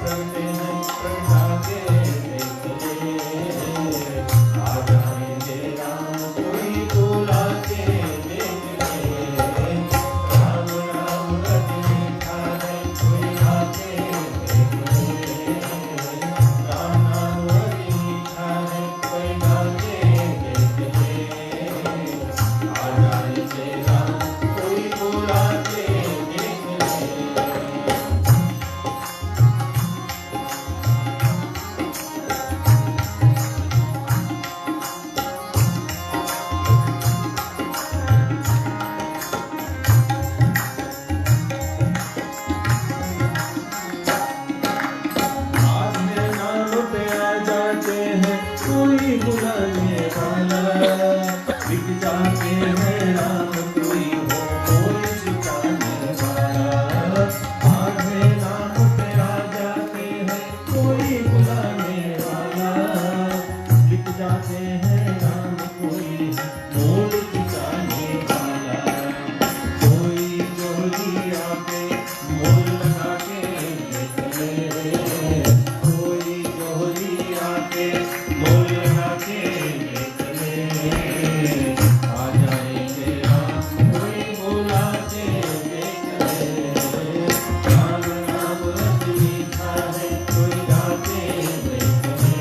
करते हैं प्रभा के देख ले। आ जाएंगे राम कोई बुला के देख ले। राम राम रट लिखा है कोई आके देख ले। राम नाम रट लिखा है कोई आके देख ले। आ जाएंगे राम कोई बुला के देख ले। आधे नाम पे आ जाते हैं कोई बुलाने वाला। बिक जाते हैं राम कोई हो कोई चुकाने वाला। आधे नाम पे आ जाते हैं कोई बुलाने वाला। बिक जाते हैं राम कोई मोल चुकाने वाला। कोई जोड़ी आके मोल लगा के देख ले। कोई जोड़ी आके मोल लगा के देख ले। आ जाएंगे राम कोई बुला के देख ले। राम नाम रट लिखा है कोई आके देख ले।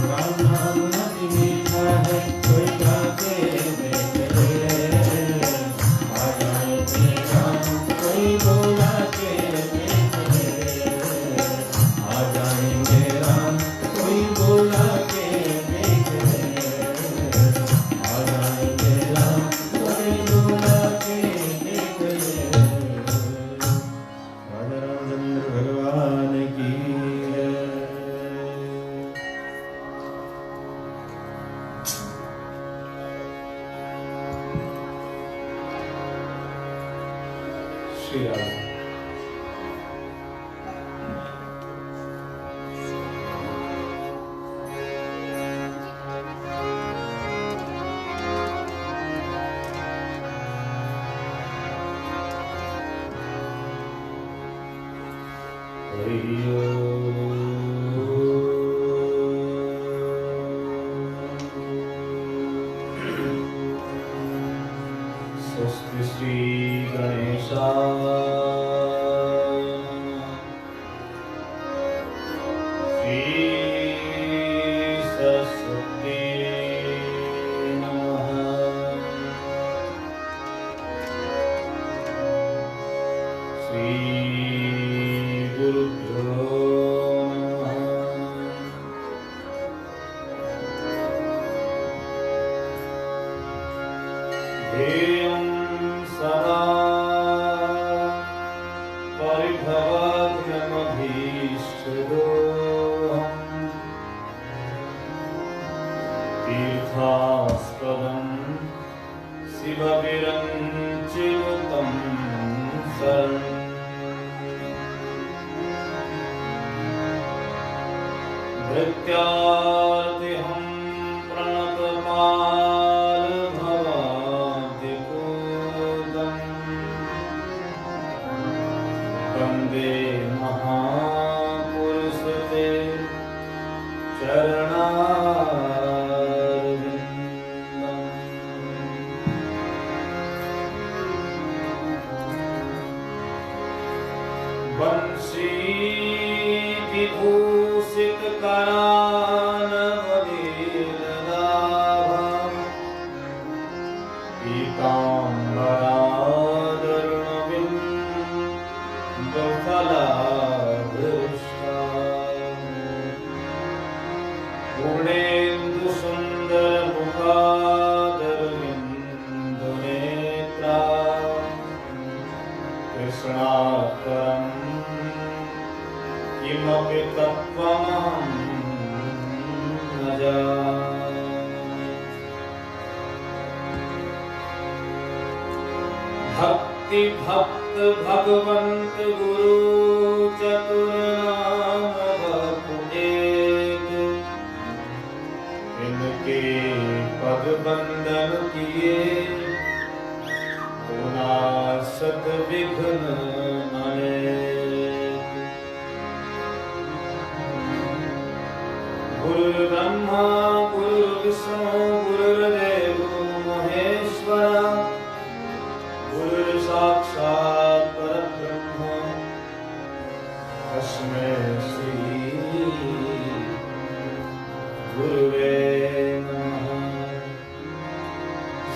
राम नाम रट लिखा है कोई आके देख ले। आ जाएंगे राम कोई बुला के देख ले। आ जाएंगे राम कोई बुला के देख ले। आ जाएंगे राम कोई बुला के देख ले। राजा रामचंद्र भगवान की जय। श्री राम। स्वस्ति श्री गणेशाय श्री सरस्वती नमः। श्री गुरुभ्यो नमः। ध्येयं सदा परिभवग्नमभीष्टदोहम्। तीर्थास्पदं शिवविरञ्चिनुतं शरणम्। भृत्यार्तिहं प्रणतपालभवाब्धिपूतम्। वन्दे महापुरुषते चरणारविन्दम्। वंशीविभूषितकरानवलीलदाभम्। पीताम्बरादरुणबिम्बफलाधृष्टाम्। पूर्णेन्दुसुन्दरमुखादरविन्दुनेत्राम्। कृष्णात्तरम् किमपि तत्त्वमहं न जाने। भक्ति भक्त भगवंत गुरु चतुर्नाम बपुजेत। इनके पद बंदन किए पुनासत विघ्न अनेक। गुरुर्ब्रह्मा गुरुर्विष्णु गुरुर्देवो महेश्वरा गुरुर्साक्षात् परब्रह्म तस्मै श्री गुरुवे नमः।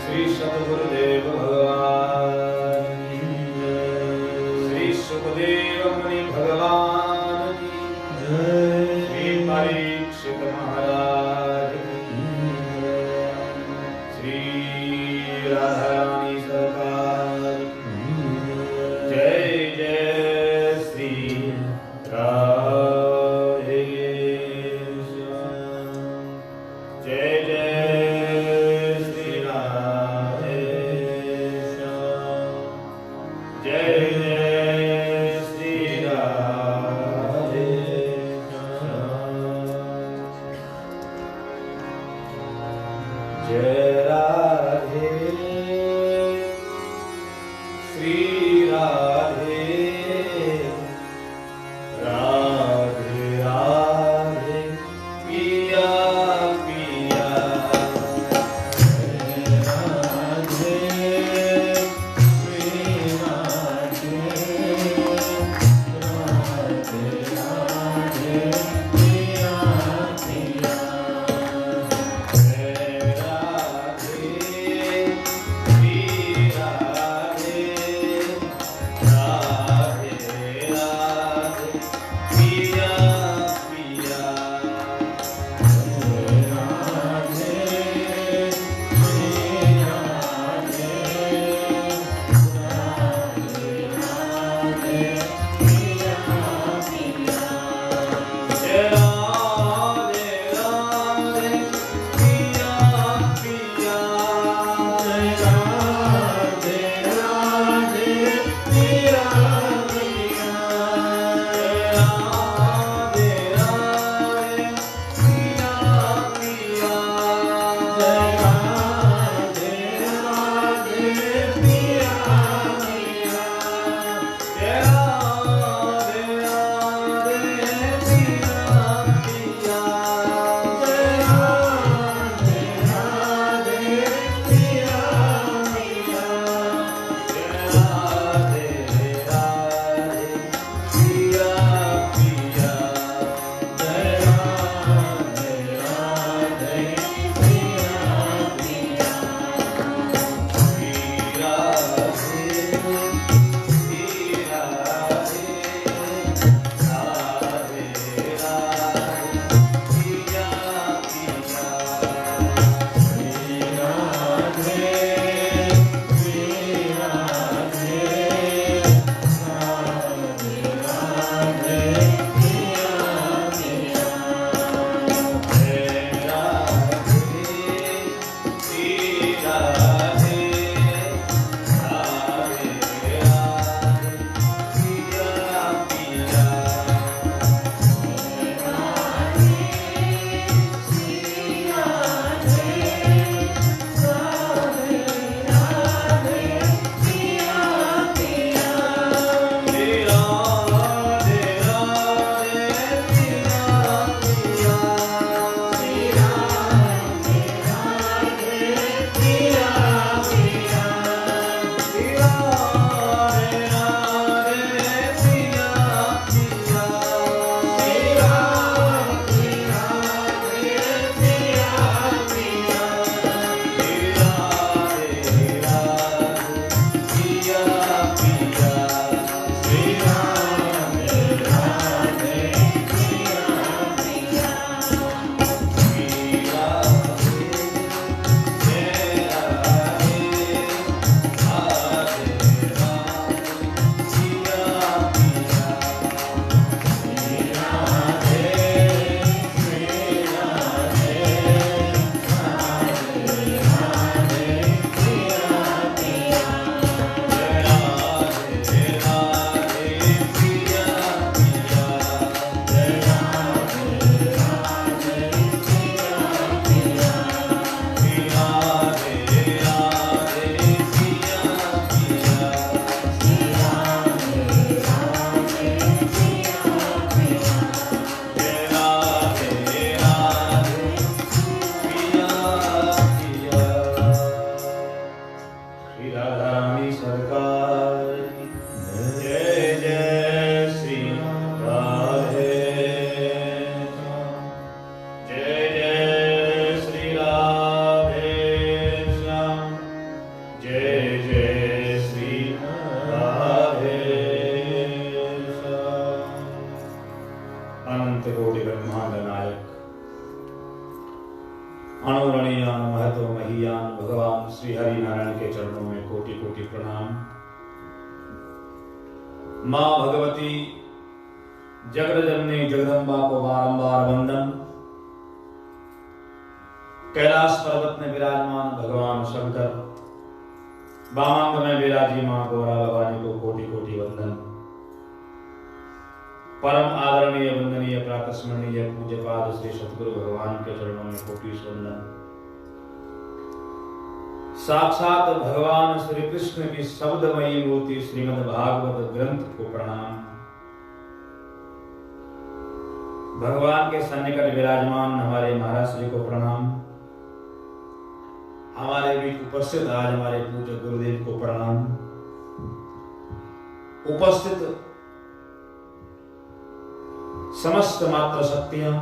श्री सद्गुरुदेव भगवान की जय। श्री सुखदेव मुनि भगवान की जय। श्री परीक्षित महाराज की जय। श्री राधारानी सरकार की जय। जय श्री राधे श्याम। जय जय श्री राधे श्याम। जय जय श्री राधे श्याम। जय राधे श्री राधे राधे। अनंत कोटि ब्रह्मांड नायक अणुरणीयान महतो महीयान भगवान श्री हरि नारायण के चरणों में कोटि कोटि प्रणाम। मां भगवती जगत जननी जगदम्बा को बारंबार वंदन। कैलाश पर्वत में विराजमान भगवान शंकर, वामांग में विराजी मां गौरा भवानी को कोटि कोटि वंदन। परम आदरणीय वंदनीय प्रातस्मरणीय पूज्य पाद श्री सतगुरु भगवान के चरणों में कोटि वंदन। साक्षात भगवान श्री कृष्ण की शब्दमयी मूर्ति श्रीमद् भागवत ग्रंथ को प्रणाम। भगवान के सन्निकट विराजमान हमारे महाराज श्री को प्रणाम। हमारे बीच उपस्थित आज हमारे पूज्य गुरुदेव को प्रणाम। उपस्थित समस्त मात्र शक्तियां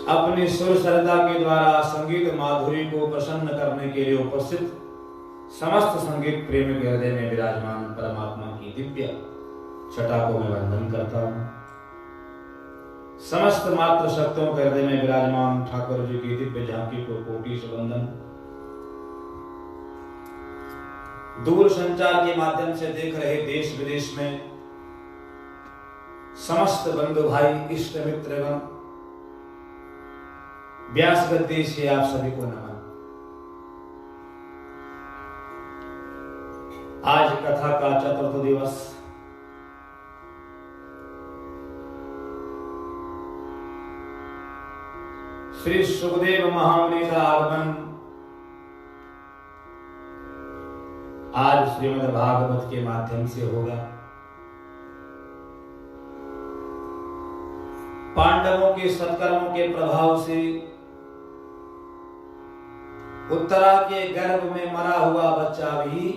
अपनी सुर सरलता के द्वारा संगीत माधुरी को प्रसन्न करने के लिए उपस्थित समस्त संगीत प्रेमी के हृदय में विराजमान परमात्मा की दिव्य छटा को मैं वंदन करता हूं। समस्त मात्र शक्तियों के हृदय में विराजमान ठाकुर जी की दिव्य झांकी को कोटि से वंदन। दूर संचार के माध्यम से देख रहे देश विदेश में समस्त बंधु भाई इष्ट मित्रगण, व्यास गद्दी से आप सभी को नमन। आज कथा का चतुर्थ दिवस। श्री सुखदेव महामुनि का आगमन आज श्रीमद् भागवत के माध्यम से होगा। पांडवों के सत्कर्मों के प्रभाव से उत्तरा के गर्भ में मरा हुआ बच्चा भी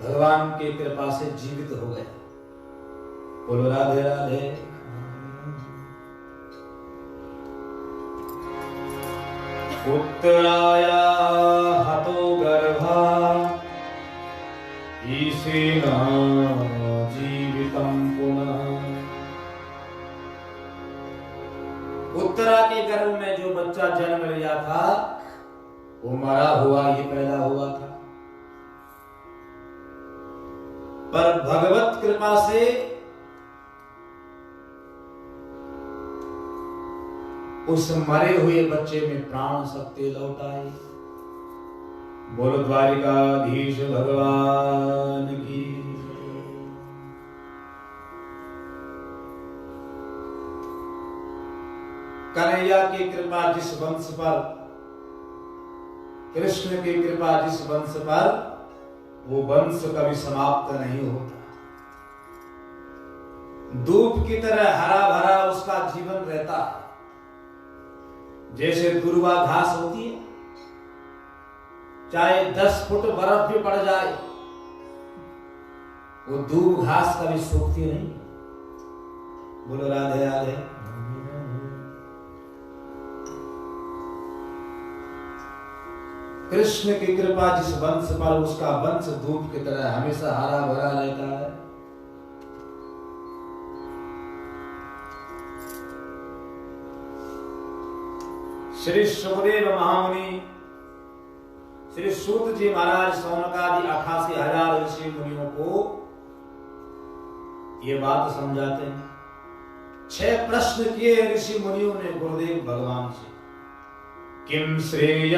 भगवान की कृपा से जीवित हो गया। बोलो राधे राधे। उत्तराया हतो गर्भा ईशेना जीवितम पुनः। उत्तरा के गर्भ में जो बच्चा जन्म लिया था वो मरा हुआ ही पैदा हुआ था, पर भगवत कृपा से उस मरे हुए बच्चे में प्राण शक्ति लौट आई। बोलो द्वारिकाधीश भगवान की। कन्हैया की कृपा जिस वंश पर, कृष्ण की कृपा जिस वंश पर, वो वंश कभी समाप्त नहीं होता। धूप की तरह हरा भरा उसका जीवन रहता है। जैसे दुर्वा घास होती है, चाहे 10 फुट बर्फ भी पड़ जाए, वो दूब घास कभी सूखती नहीं। बोलो राधे राधे। कृष्ण की कृपा जिस वंश पर, उसका वंश धूप की तरह हमेशा हरा भरा रहता है। श्री सुखदेव महामुनि श्री सूत जी महाराज सौनकादि 88,000 ऋषि मुनियों को ये बात समझाते हैं। 6 प्रश्न किए ऋषि मुनियों ने गुरुदेव भगवान से। किम श्रेय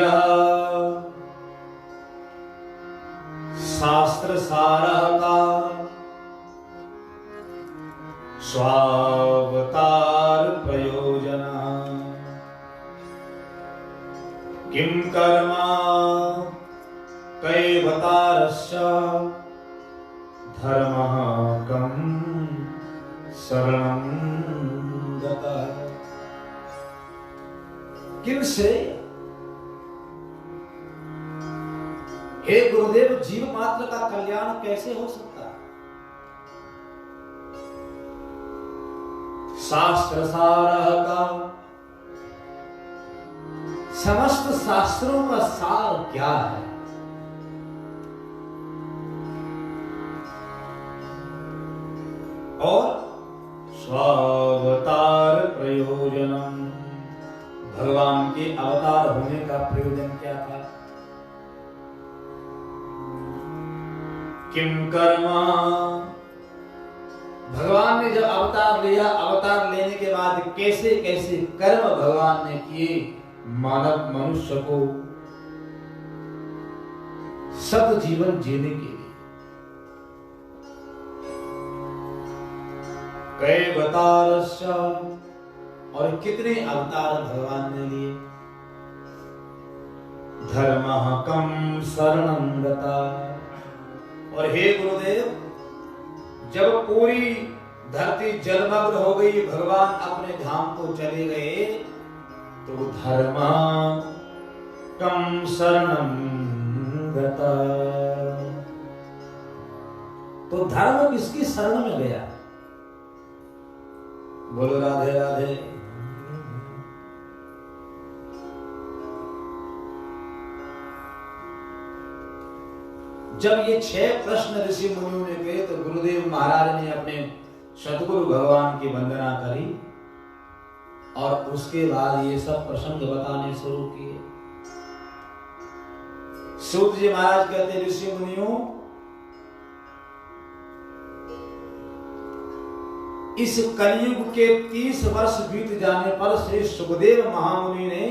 शास्त्र सारः का स्वावतार प्रयोजना। किम कर्मा कैवतारस्य धर्मः कम शरणं गतः। किम से हे गुरुदेव, जीव मात्र का कल्याण कैसे हो सकता है? शास्त्र सारः का, समस्त शास्त्रों का सार क्या है? और स्वावतार प्रयोजनम, भगवान के अवतार होने का प्रयोजन क्या था? किम कर्मा, भगवान ने जब अवतार लिया, अवतार लेने के बाद कैसे कैसे कर्म भगवान ने किए मानव मनुष्य को सत जीवन जीने के लिए। कई अवतारस्य, और कितने अवतार भगवान ने लिए। धर्मः कम शरणं गता, और हे गुरुदेव जब पूरी धरती जलमग्न हो गई, भगवान अपने धाम को चले गए, तो धर्म कम शरणं गता, तो धर्म किसकी शरण में गया? बोलो राधे राधे। जब ये 6 प्रश्न ऋषि मुनियों ने किए तो गुरुदेव महाराज ने अपने सतगुरु भगवान की वंदना करी और उसके बाद ये सब प्रसंग बताने शुरू किए। सूत जी महाराज कहते, ऋषि मुनियों, इस कलयुग के 30 वर्ष बीत जाने पर श्री सुखदेव महामुनि ने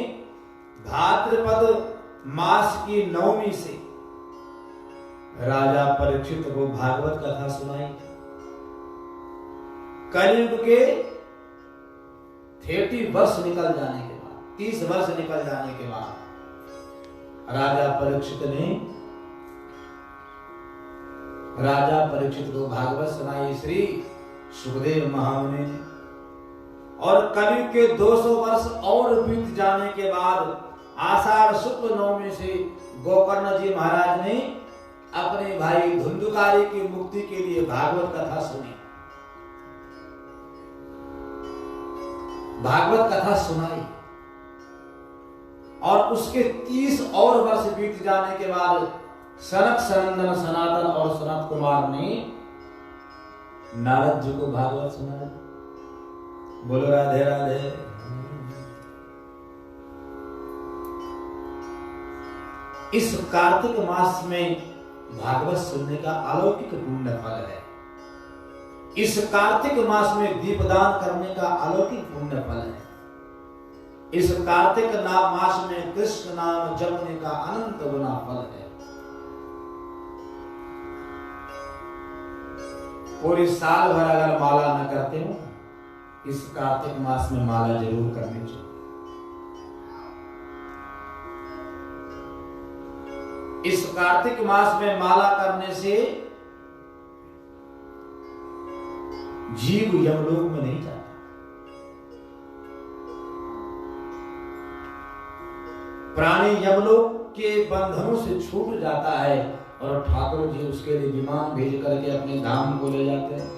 भाद्रपद मास की 9वीं से राजा परीक्षित को भागवत कथा सुनाई। कलयुग के 30 वर्ष निकल जाने के बाद, 30 वर्ष निकल जाने के बाद राजा परीक्षित को भागवत सुनाई श्री सुखदेव महामुनि ने। और कलयुग के 200 वर्ष और बीत जाने के बाद आषाढ़ शुक्ल 9वीं से गोकर्ण जी महाराज ने अपने भाई धुंधुकारी की मुक्ति के लिए भागवत कथा सुनी, भागवत कथा सुनाई। और उसके 30 और वर्ष बीत जाने के बाद सनक सनंदन सनातन और सनत कुमार ने नारद जी को भागवत सुनाई। बोलो राधे राधे। इस कार्तिक मास में भागवत सुनने का अलौकिक पुण्य फल है। इस कार्तिक मास में दीपदान करने का अलौकिक पुण्य फल है। इस कार्तिक मास में कृष्ण नाम जपने का अनंत गुना फल है। पूरी साल भर अगर माला न करते हो, इस कार्तिक मास में माला जरूर करनी चाहिए। इस कार्तिक मास में माला करने से जीव यमलोक में नहीं जाता। प्राणी यमलोक के बंधनों से छूट जाता है और ठाकुर जी उसके लिए विमान भेज करके अपने धाम को ले जाते हैं।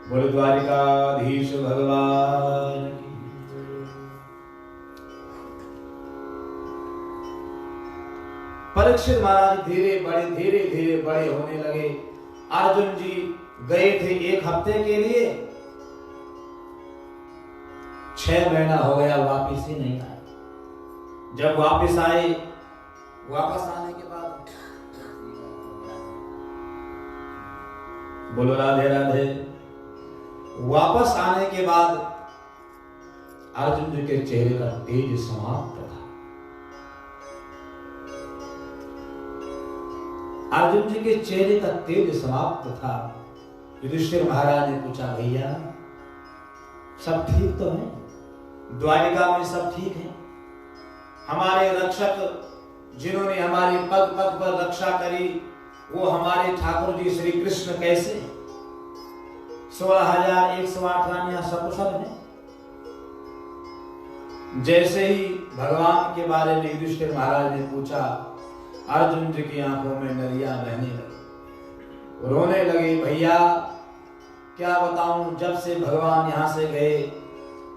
बोलो द्वारिकाधीश भगवान की। परीक्षित महाराज धीरे धीरे बड़े होने लगे। अर्जुन जी गए थे 1 हफ्ते के लिए, 6 महीना हो गया, वापिस ही नहीं आए। जब वापिस आए, वापस आने के बाद बोलो राधे राधे। वापस आने के बाद अर्जुन जी के चेहरे का तेज समाप्त था। अर्जुन जी के चेहरे का तेज समाप्त था। युधिष्ठिर महाराज ने पूछा, भैया सब ठीक तो है? द्वारिका में सब ठीक है? हमारे रक्षक जिन्होंने हमारी पग पग पर रक्षा करी, वो हमारे ठाकुर जी श्री कृष्ण कैसे? 16,108 रानियां सकुशल हैं। जैसे ही भगवान के बारे में युधिष्ठिर महाराज ने पूछा, अर्जुन जी की आंखों में नदियां बहने लगी, रोने लगे। भैया क्या बताऊं, जब से भगवान यहां से गए,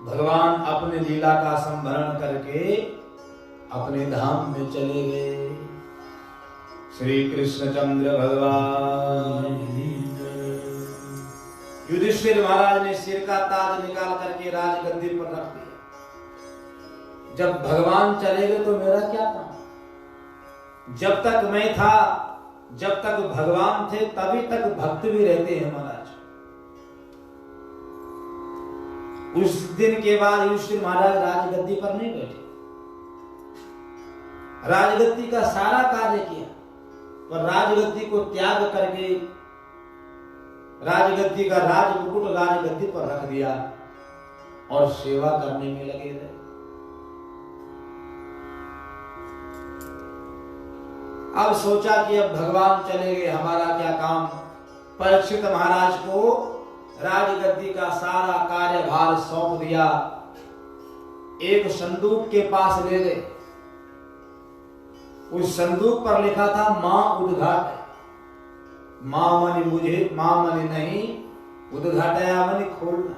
भगवान अपने लीला का संभरण करके अपने धाम में चले गए। श्री कृष्णचंद्र भगवान युधिष्ठिर महाराज ने सिर का ताज निकाल करके राजगद्दी पर रख दिया। जब भगवान चले गए तो मेरा क्या काम? जब तक मैं था, जब तक भगवान थे, तभी तक भक्त भी रहते हैं महाराज। उस दिन के बाद युधिष्ठिर महाराज राजगद्दी पर नहीं बैठे। राजगद्दी का सारा कार्य किया, पर राजगद्दी को त्याग करके राजगद्दी का राजमुकुट राजगद्दी पर रख दिया और सेवा करने में लगे रहे। अब सोचा कि अब भगवान चले गए, हमारा क्या काम। परीक्षित महाराज को राजगद्दी का सारा कार्यभार सौंप दिया। एक संदूक के पास ले गए। उस संदूक पर लिखा था मां उद्घाट। मां मनि मुझे, मां मनि नहीं, उद्घाटया मनि खोलना,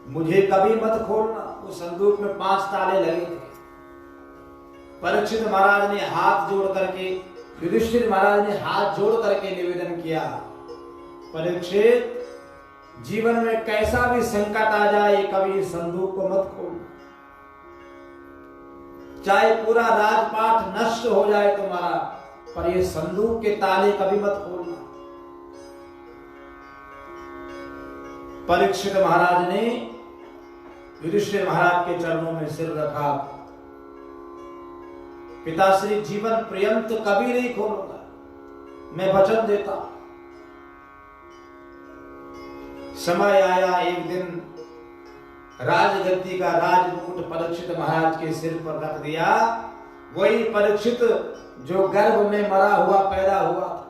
मुझे कभी मत खोलना। उस संदूक में 5 ताले लगे थे। परीक्षित महाराज ने हाथ जोड़ करके, युधिष्ठिर महाराज ने हाथ जोड़ करके निवेदन किया, परीक्षित, जीवन में कैसा भी संकट आ जाए, कभी इस संदूक को मत खोलना। चाहे पूरा राजपाट नष्ट हो जाए तुम्हारा, पर ये संदूक के ताले कभी मत खोलना। परीक्षित महाराज ने युधिष्ठिर महाराज के चरणों में सिर रखा, पिताश्री, जीवन पर्यंत कभी नहीं खोलूंगा, मैं वचन देता। समय आया, एक दिन राजगद्दी का राजमुकुट परीक्षित महाराज के सिर पर रख दिया। वही परीक्षित जो गर्भ में मरा हुआ पैदा हुआ था,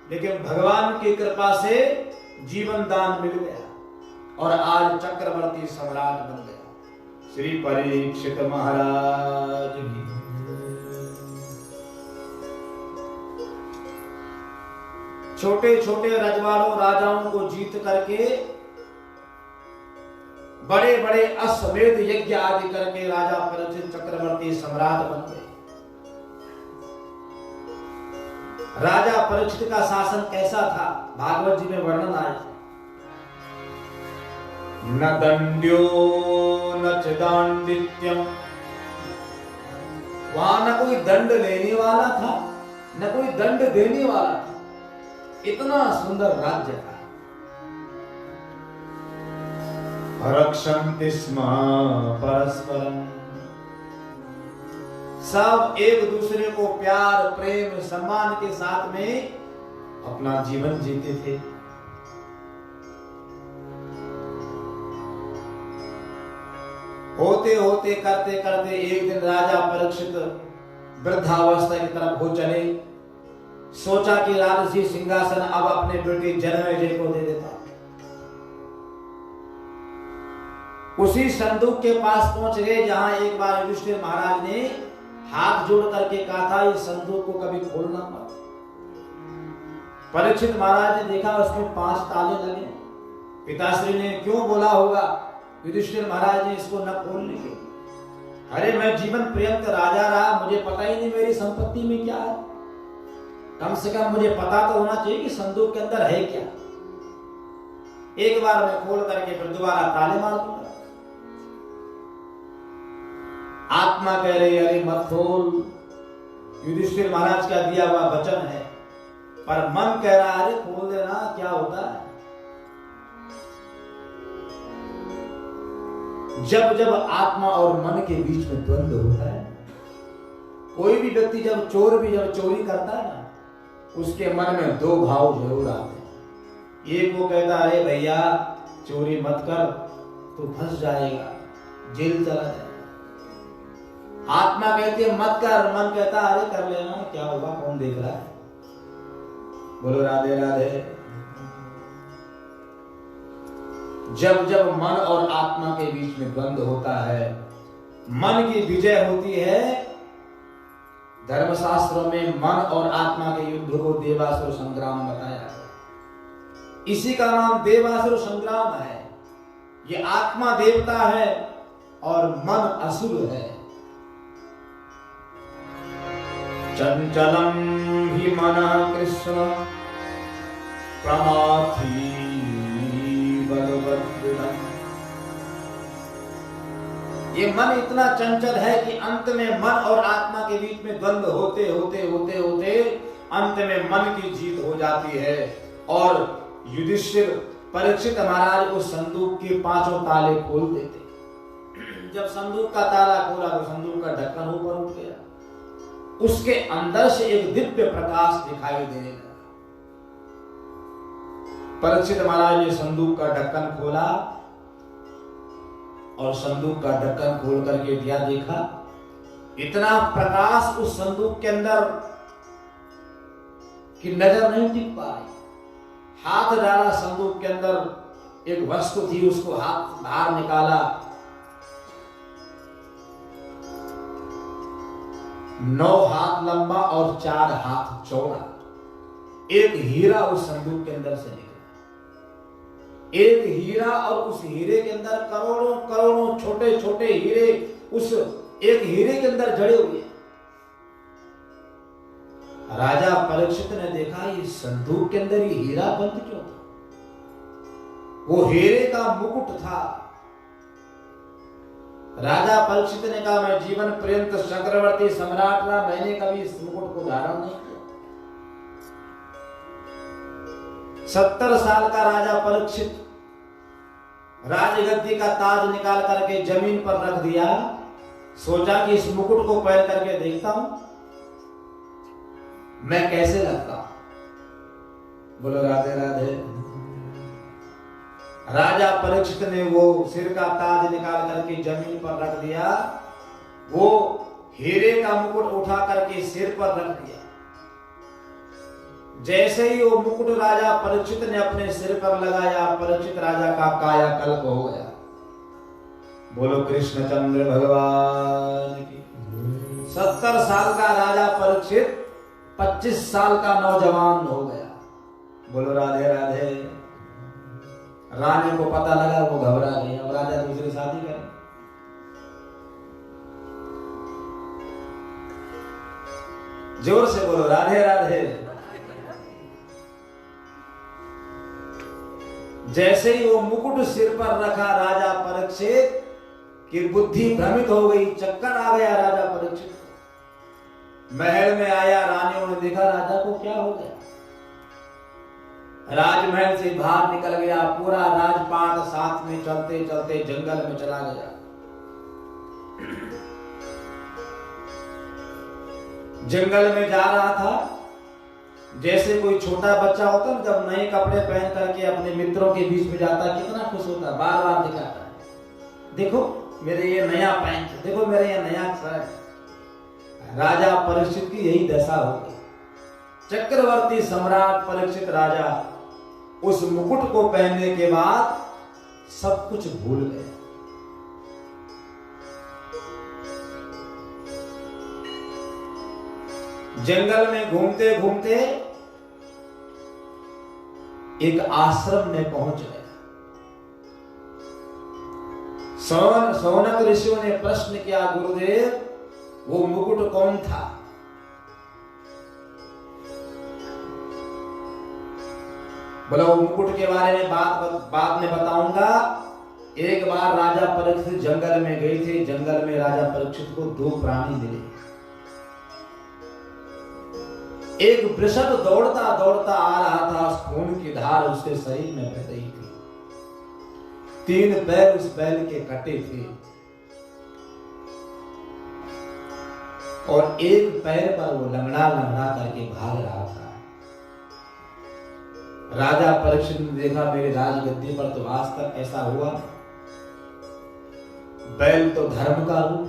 लेकिन भगवान की कृपा से जीवन दान मिल गया और आज चक्रवर्ती सम्राट बन गया। श्री परीक्षित महाराज की। छोटे छोटे रजवाड़ों राजाओं को जीत करके, बड़े बड़े अश्वमेध यज्ञ आदि करके राजा परीक्षित चक्रवर्ती सम्राट बन गए। राजा परीक्षित का शासन कैसा था, भागवत जी में वर्णन आया। न दंड्यो न च दांडित्यम, वहां न कोई दंड लेने वाला था, न कोई दंड देने वाला था। इतना सुंदर राज्य था। रक्षन्ति स्म परस्परम, सब एक दूसरे को प्यार, प्रेम, सम्मान के साथ में अपना जीवन जीते थे। होते होते, करते करते एक दिन राजा परीक्षित वृद्धावस्था की तरफ हो चले। सोचा कि राजसी सिंहासन अब अपने बेटे जन्मेजय को दे देता। उसी संदूक के पास पहुंच गए जहां एक बार युधिष्ठिर महाराज ने हाथ जोड़ करके कहा था, इस संदूक को कभी खोलना मत। परीक्षित महाराज ने देखा उसमें 5 ताले लगे। पिताश्री ने क्यों बोला होगा युधिष्ठिर महाराज ने इसको न खोलने के? अरे मैं जीवन पर्यंत राजा रहा, मुझे पता ही नहीं मेरी संपत्ति में क्या है। कम से कम मुझे पता तो होना चाहिए कि संदूक के अंदर है क्या। एक बार मैं खोल करके फिर दोबारा ताले मार दूंगा। आत्मा कह रही अरे मत खोल, युधिष्ठिर महाराज का दिया हुआ वचन है, पर मन कह रहा है खोल देना, क्या होता है। जब जब आत्मा और मन के बीच में द्वंद्व होता है, कोई भी व्यक्ति जब चोरी करता है ना, उसके मन में 2 भाव जरूर आते हैं। एक वो कहता है अरे भैया चोरी मत कर, तो फंस जाएगा, जेल चला जाएगा। आत्मा कहती है मत कर, मन कहता है अरे कर लेना, क्या होगा, कौन देख रहा है। बोलो राधे राधे। जब जब मन और आत्मा के बीच में द्वंद्व होता है, मन की विजय होती है। धर्मशास्त्रों में मन और आत्मा के युद्ध को देवासुर संग्राम बताया है। इसी का नाम देवासुर संग्राम है। ये आत्मा देवता है और मन असुर है। चंचलम ही मन कृष्ण प्रमाथी ये मन इतना चंचल है कि अंत में मन और आत्मा के बीच में द्वंद्व होते होते होते होते अंत में मन की जीत हो जाती है। और युधिष्ठिर परीक्षित महाराज को संदूक के 5 ताले खोल देते। जब संदूक का ताला खोला तो संदूक का ढक्कन ऊपर उठ गया, उसके अंदर से एक दिव्य प्रकाश दिखाई देने लगा। परीक्षित महाराज ने संदूक का ढक्कन खोला और संदूक का ढक्कन खोल करके दिया, देखा इतना प्रकाश उस संदूक के अंदर कि नजर नहीं टिक पा रही। हाथ डाला संदूक के अंदर, एक वस्तु थी, उसको हाथ बाहर निकाला, 9 हाथ लंबा और 4 हाथ चौड़ा एक हीरा उस संदूक के अंदर से निकला। एक हीरा, और उस हीरे के अंदर करोड़ों करोड़ों छोटे छोटे हीरे उस एक हीरे के अंदर जड़े हुए। राजा परीक्षित ने देखा ये संदूक के अंदर ये हीरा बंद क्यों था? वो हीरे का मुकुट था। राजा परीक्षित ने कहा मैं जीवन पर्यंत चक्रवर्ती सम्राट रहा, मैंने कभी इस मुकुट को धारण नहीं किया। 70 साल का राजा परीक्षित राजगद्दी का ताज निकाल करके जमीन पर रख दिया। सोचा कि इस मुकुट को पहन करके देखता हूं मैं कैसे लगता हूं। बोलो राधे राधे। राजा परीक्षित ने वो सिर का ताज निकाल करके जमीन पर रख दिया, वो हीरे का मुकुट उठा करके सिर पर रख दिया। जैसे ही वो मुकुट राजा परीक्षित ने अपने सिर पर लगाया, परीक्षित राजा का कायाकल्प हो गया। बोलो कृष्णचंद्र भगवान की। 70 साल का राजा परीक्षित 25 साल का नौजवान हो गया। बोलो राधे राधे। रानी को पता लगा, वो घबरा गई। अब राजा दूसरी शादी करे। जोर से बोलो राधे राधे। जैसे ही वो मुकुट सिर पर रखा राजा परीक्षित की बुद्धि भ्रमित हो गई, चक्कर आ गया राजा परीक्षित। महल में आया, रानियों ने देखा राजा को क्या हो गया। राजमहल से बाहर निकल गया, पूरा राजपाट साथ में चलते चलते जंगल में चला गया। जंगल में जा रहा था, जैसे कोई छोटा बच्चा होता है जब नए कपड़े पहन करके अपने मित्रों के बीच में जाता है, कितना खुश होता है, बार बार दिखाता है, देखो मेरे ये नया पैंट, देखो मेरे ये नया शर्ट। राजा परीक्षित की यही दशा होगी। चक्रवर्ती सम्राट परीक्षित राजा उस मुकुट को पहनने के बाद सब कुछ भूल गए। जंगल में घूमते घूमते एक आश्रम में पहुंच गए। सौनक ऋषियों ने प्रश्न किया, गुरुदेव वो मुकुट कौन था? बोला वो मुकुट के बारे में बाद में बताऊंगा। एक बार राजा परीक्षित जंगल में गए थे। जंगल में राजा परीक्षित को 2 प्राणी मिले। एक वृषभ दौड़ता दौड़ता आ रहा था, खून की धार उसके शरीर में बह रही थी। 3 पैर उस बैल के कटे थे और एक पैर पर वो लंगड़ा लंगड़ा करके भाग रहा था। राजा परीक्षित ने देखा, मेरे राजगद्दी पर तो आज तक ऐसा हुआ। बैल तो धर्म का रूप।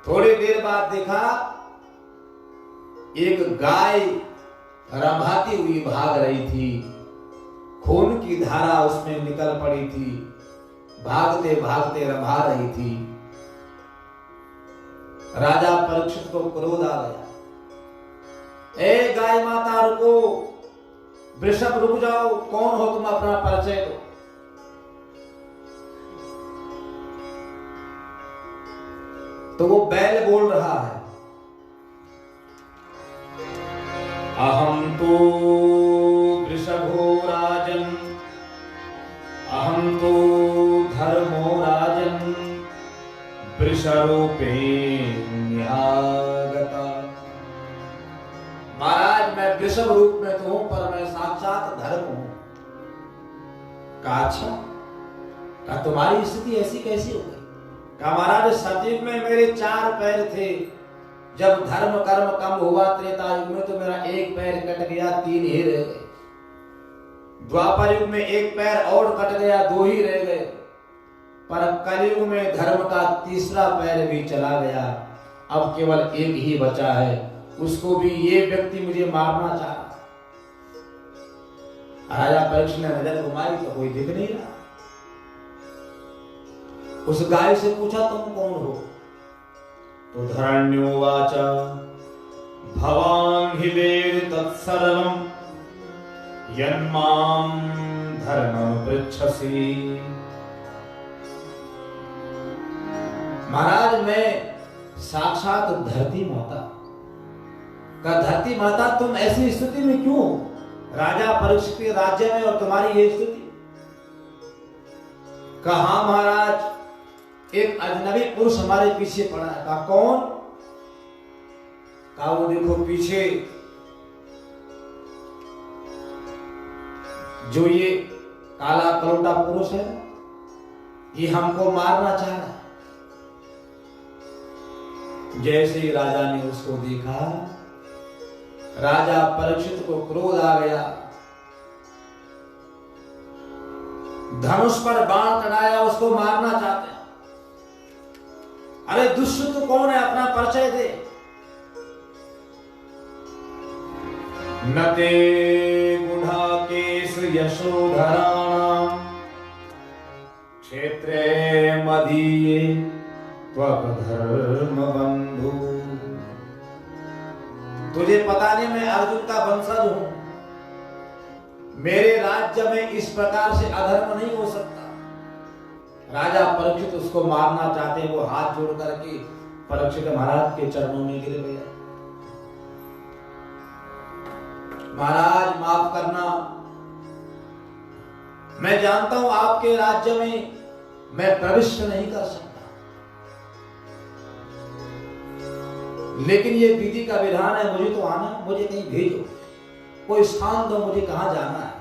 थोड़ी देर बाद देखा एक गाय रंभाती हुई भाग रही थी, खून की धारा उसमें निकल पड़ी थी, भागते भागते रंभा रही थी। राजा परीक्षित को क्रोध आ गया। ए गाय माता रुको, वृषभ रुक जाओ, कौन हो तुम, अपना परिचय दो। तो वो बैल बोल रहा है, अहम तो वृषभो राजन, अहम तो धर्मो राजन, वृषरूपिण्यागता। महाराज मैं वृषभ रूप में तो हूं पर मैं साक्षात धर्म हूं। कहा अच्छा, कहा तुम्हारी स्थिति ऐसी कैसी हो गई? कहा महाराज सतयुग में मेरे 4 पैर थे, जब धर्म कर्म कम हुआ त्रेता युग में तो मेरा 1 पैर कट गया, 3 ही रह गए। द्वापर युग में 1 पैर और कट गया, 2 ही रह गए। पर कलयुग में धर्म का 3रा पैर भी चला गया, अब केवल 1 ही बचा है, उसको भी ये व्यक्ति मुझे मारना चाहा। राजा परीक्षित ने नजर घुमाई तो कोई दिख नहीं रहा। उस गाय से पूछा तुम कौन हो? तो धरण्योवाच भवान हि वेद तत्सर्वं यन्मां धर्मं पृच्छसि। महाराज मैं साक्षात धरती माता का, धरती माता तुम ऐसी स्थिति में क्यों हो? राजा परीक्षित के राज्य में और तुम्हारी ये स्थिति? कहा महाराज एक अजनबी पुरुष हमारे पीछे पड़ा है। कहा कौन? कहा वो देखो पीछे जो ये काला कलोटा पुरुष है, ये हमको मारना चाह रहा है। जैसे ही राजा ने उसको देखा, राजा परीक्षित को क्रोध आ गया, धनुष पर बाण चढ़ाया, उसको मारना चाहते हैं। अरे दुष्ट तू कौन है, अपना परिचय दे। नते गुढ़ाकेश यशोधराणां क्षेत्रे मदीये धर्म बंधु। तुझे पता नहीं मैं अर्जुन का वंशज हूं, मेरे राज्य में इस प्रकार से अधर्म नहीं हो सकता। राजा परीक्षित उसको मारना चाहते, वो हाथ जोड़ करके परीक्षित महाराज के चरणों में गिर गया। महाराज माफ करना, मैं जानता हूं आपके राज्य में मैं प्रविष्ट नहीं कर सकता, लेकिन ये विधि का विधान है, मुझे तो आना, मुझे कहीं भेजो, कोई स्थान दो, मुझे कहां जाना है।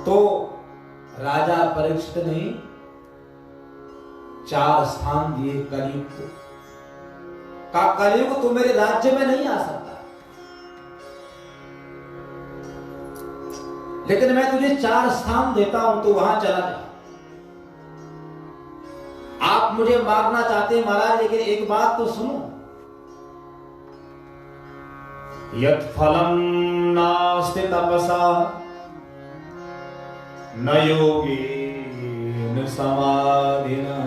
तो राजा परीक्षित ने 4 स्थान दिए कलयुग को। कहा कलयुग तो मेरे राज्य में नहीं आ सकता, लेकिन मैं तुझे 4 स्थान देता हूं, तो वहां चला जा। आप मुझे मारना चाहते हैं महाराज, लेकिन एक बात तो सुनो, यत् फलं नास्ति तपसा न योगेन समाधिना।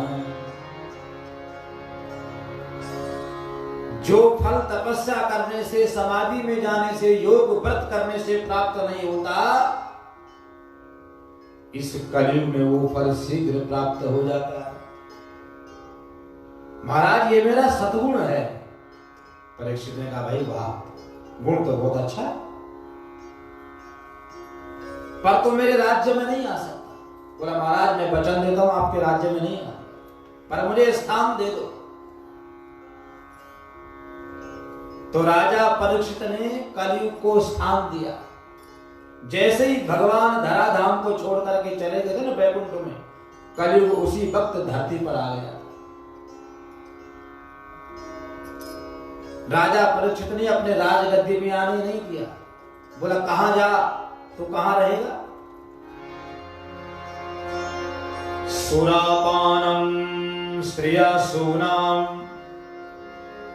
जो फल तपस्या करने से, समाधि में जाने से, योग व्रत करने से प्राप्त नहीं होता, इस कलयुग में वो फल शीघ्र प्राप्त हो जाता है। महाराज ये मेरा सद्गुण है। परीक्षित ने कहा भाई वाह, गुण तो बहुत अच्छा है, पर तो मेरे राज्य में नहीं आ सकता। बोला महाराज मैं वचन देता हूं आपके राज्य में नहीं आ, पर मुझे स्थान दे दो। तो राजा परीक्षित ने कलयुग को स्थान दिया। जैसे ही भगवान धराधाम को छोड़ करके चले गए थे ना वैकुंठ में, कलयुग उसी वक्त धरती पर आ गया। राजा परीक्षित ने अपने राजगद्दी में आने नहीं दिया। बोला कहां जा, तो कहां रहेगा? सुरापानम स्त्रियासूनाम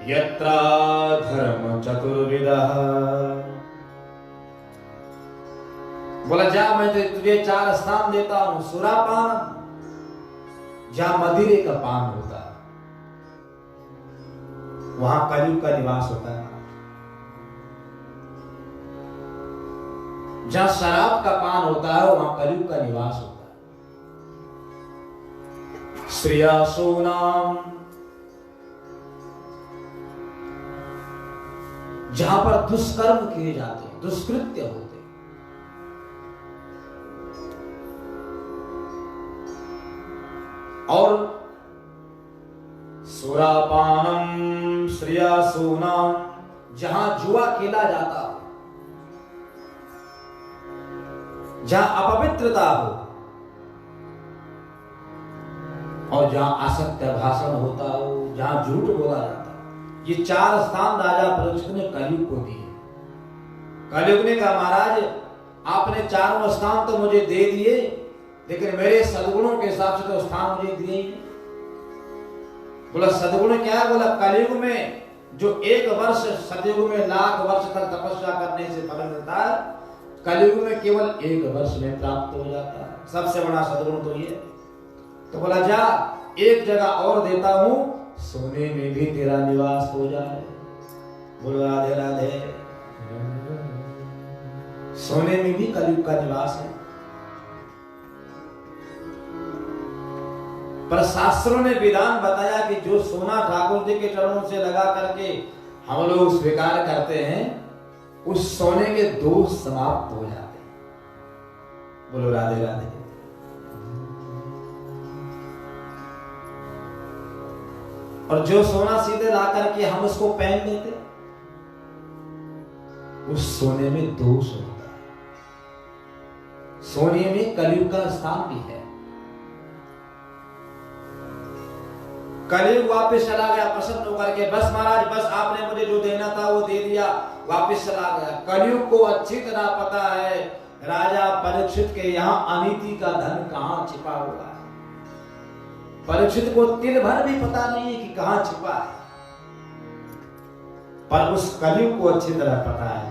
यत्रा धर्म चतुर्विदः। बोला जा मैं तुझे 4 स्थान देता हूं। सुरापान, जहां मदिरे का पान होता है वहां कलयुग का निवास होता है। जहां शराब का पान होता है वहां कलयुग का निवास होता है। श्रेयासूनाम, जहां पर दुष्कर्म किए जाते हैं, दुष्कृत्य होते हैं। और सुरापानम श्रियासूना, जहां जुआ खेला जाता हो, जहां अपवित्रता हो और जहां असत्य भाषण होता हो, जहां झूठ बोला जाता हो, ये 4 स्थान राजा परीक्षित ने कलयुग को दिए। कलयुग ने कहा महाराज आपने 4 स्थान तो मुझे दे दिए, लेकिन मेरे सद्गुणों के हिसाब से तो स्थान मुझे दिए ही नहीं। बोला सद्गुण क्या है? बोला कलयुग में जो 1 वर्ष, सतयुग में लाख वर्ष तक तपस्या करने से फल मिलता है, कलयुग में केवल 1 वर्ष में प्राप्त हो जाता है। सबसे बड़ा सद्गुण तो ये। तो बोला जा एक जगह और देता हूं, सोने में भी तेरा निवास हो जाए। बोलो राधे राधे। सोने में भी कलयुग का निवास है। पर शास्त्रों ने विधान बताया कि जो सोना ठाकुर जी के चरणों से लगा करके हम लोग स्वीकार करते हैं, उस सोने के दोष समाप्त हो जाते हैं। बोलो राधे राधे। और जो सोना सीधे ला करके हम उसको पहन लेते, उस सोने में दोष होता है। सोने में कलयुग का स्थान भी है। कलयुग वापस चला गया प्रसन्न होकर के, बस महाराज बस आपने मुझे जो देना था वो दे दिया, वापस चला गया। कलयुग को अच्छी तरह पता है राजा परीक्षित के यहाँ अनीति का धन कहां छिपा हुआ है। परीक्षित को तिल भर भी पता नहीं है कि कहां छिपा है, पर उस कलयुग को अच्छी तरह पता है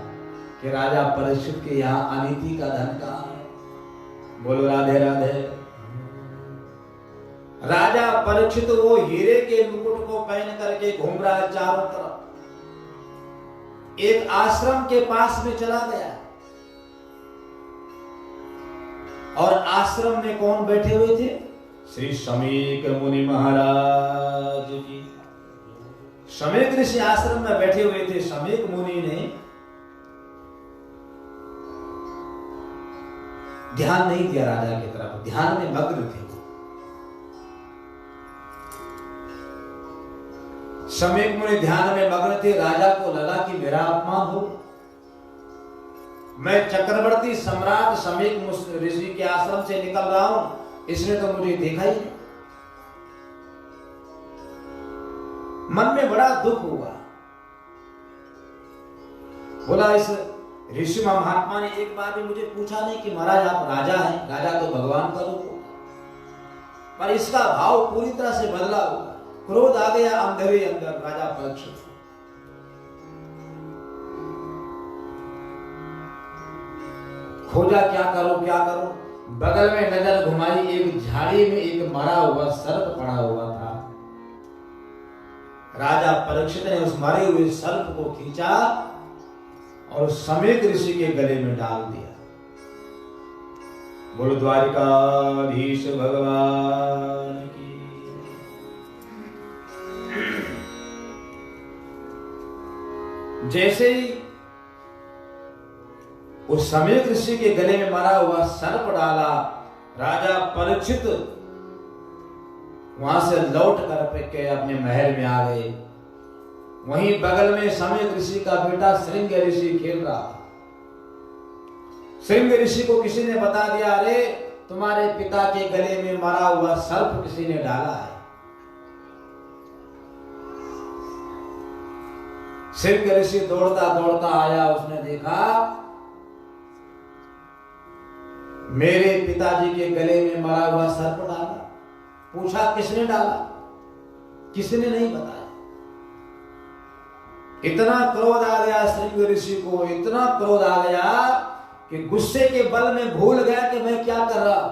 कि राजा परीक्षित के यहाँ अनीति का धन कहां है। बोलो राधे राधे। राजा परीक्षित वो हीरे के मुकुट को पहन करके घूम रहा है चारों तरफ। एक आश्रम के पास में चला गया और आश्रम में कौन बैठे हुए थे? श्री शमीक मुनि महाराज जी। शमीक ऋषि आश्रम में बैठे हुए थे। शमीक मुनि ने ध्यान नहीं दिया राजा की तरफ, ध्यान में मग्न थे। शमीक मुनि ध्यान में मग्न थे। राजा को लगा कि मेरा अपमान हो, मैं चक्रवर्ती सम्राट शमीक ऋषि के आश्रम से निकल रहा हूं, इसने तो मुझे देखा ही नहीं। मन में बड़ा दुख हुआ। बोला इस ऋषि महात्मा ने एक बार भी मुझे पूछा नहीं कि महाराज आप राजा हैं, राजा तो भगवान का रूप होगा। पर इसका भाव पूरी तरह से बदला हुआ। क्रोध आ गया अंदर ही अंदर राजा परीक्षित। खोजा क्या करो क्या करो, बगल में नजर घुमाई, एक झाड़ी में एक मरा हुआ सर्प पड़ा हुआ था। राजा परीक्षित ने उस मरे हुए सर्प को खींचा और शमीक ऋषि के गले में डाल दिया। बोलो द्वारिकाधीश भगवान की। जैसे ही उस शमीक ऋषि के गले में मरा हुआ सर्प डाला, राजा परीक्षित वहां से लौट कर के अपने महल में आ गए। वहीं बगल में शमीक ऋषि का बेटा श्रृंग ऋषि खेल रहा था। श्रृंग ऋषि को किसी ने बता दिया, अरे तुम्हारे पिता के गले में मरा हुआ सर्प किसी ने डाला है। श्रृंग ऋषि दौड़ता दौड़ता आया, उसने देखा मेरे पिताजी के गले में मरा हुआ सर्प डाला। पूछा किसने डाला? किसी ने नहीं बताया। इतना क्रोध आ गया श्रृंग ऋषि को, इतना क्रोध आ गया कि गुस्से के बल में भूल गया कि मैं क्या कर रहा हूं।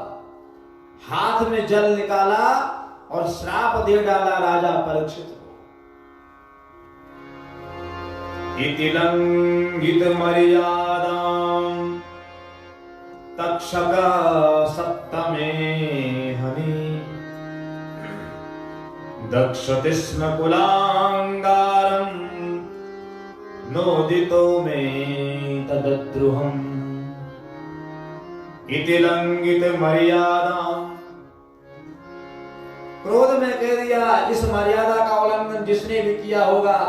हाथ में जल निकाला और श्राप दे डाला राजा परीक्षित को। इति लंघित मर्यादां तक्षक सप्तमे हनि दक्षति स्म कुलांगारं नोदितो मे तदद्रुहम्। इति लंघित मर्यादां क्रोध में कह दिया, इस मर्यादा का उल्लंघन जिसने भी किया होगा,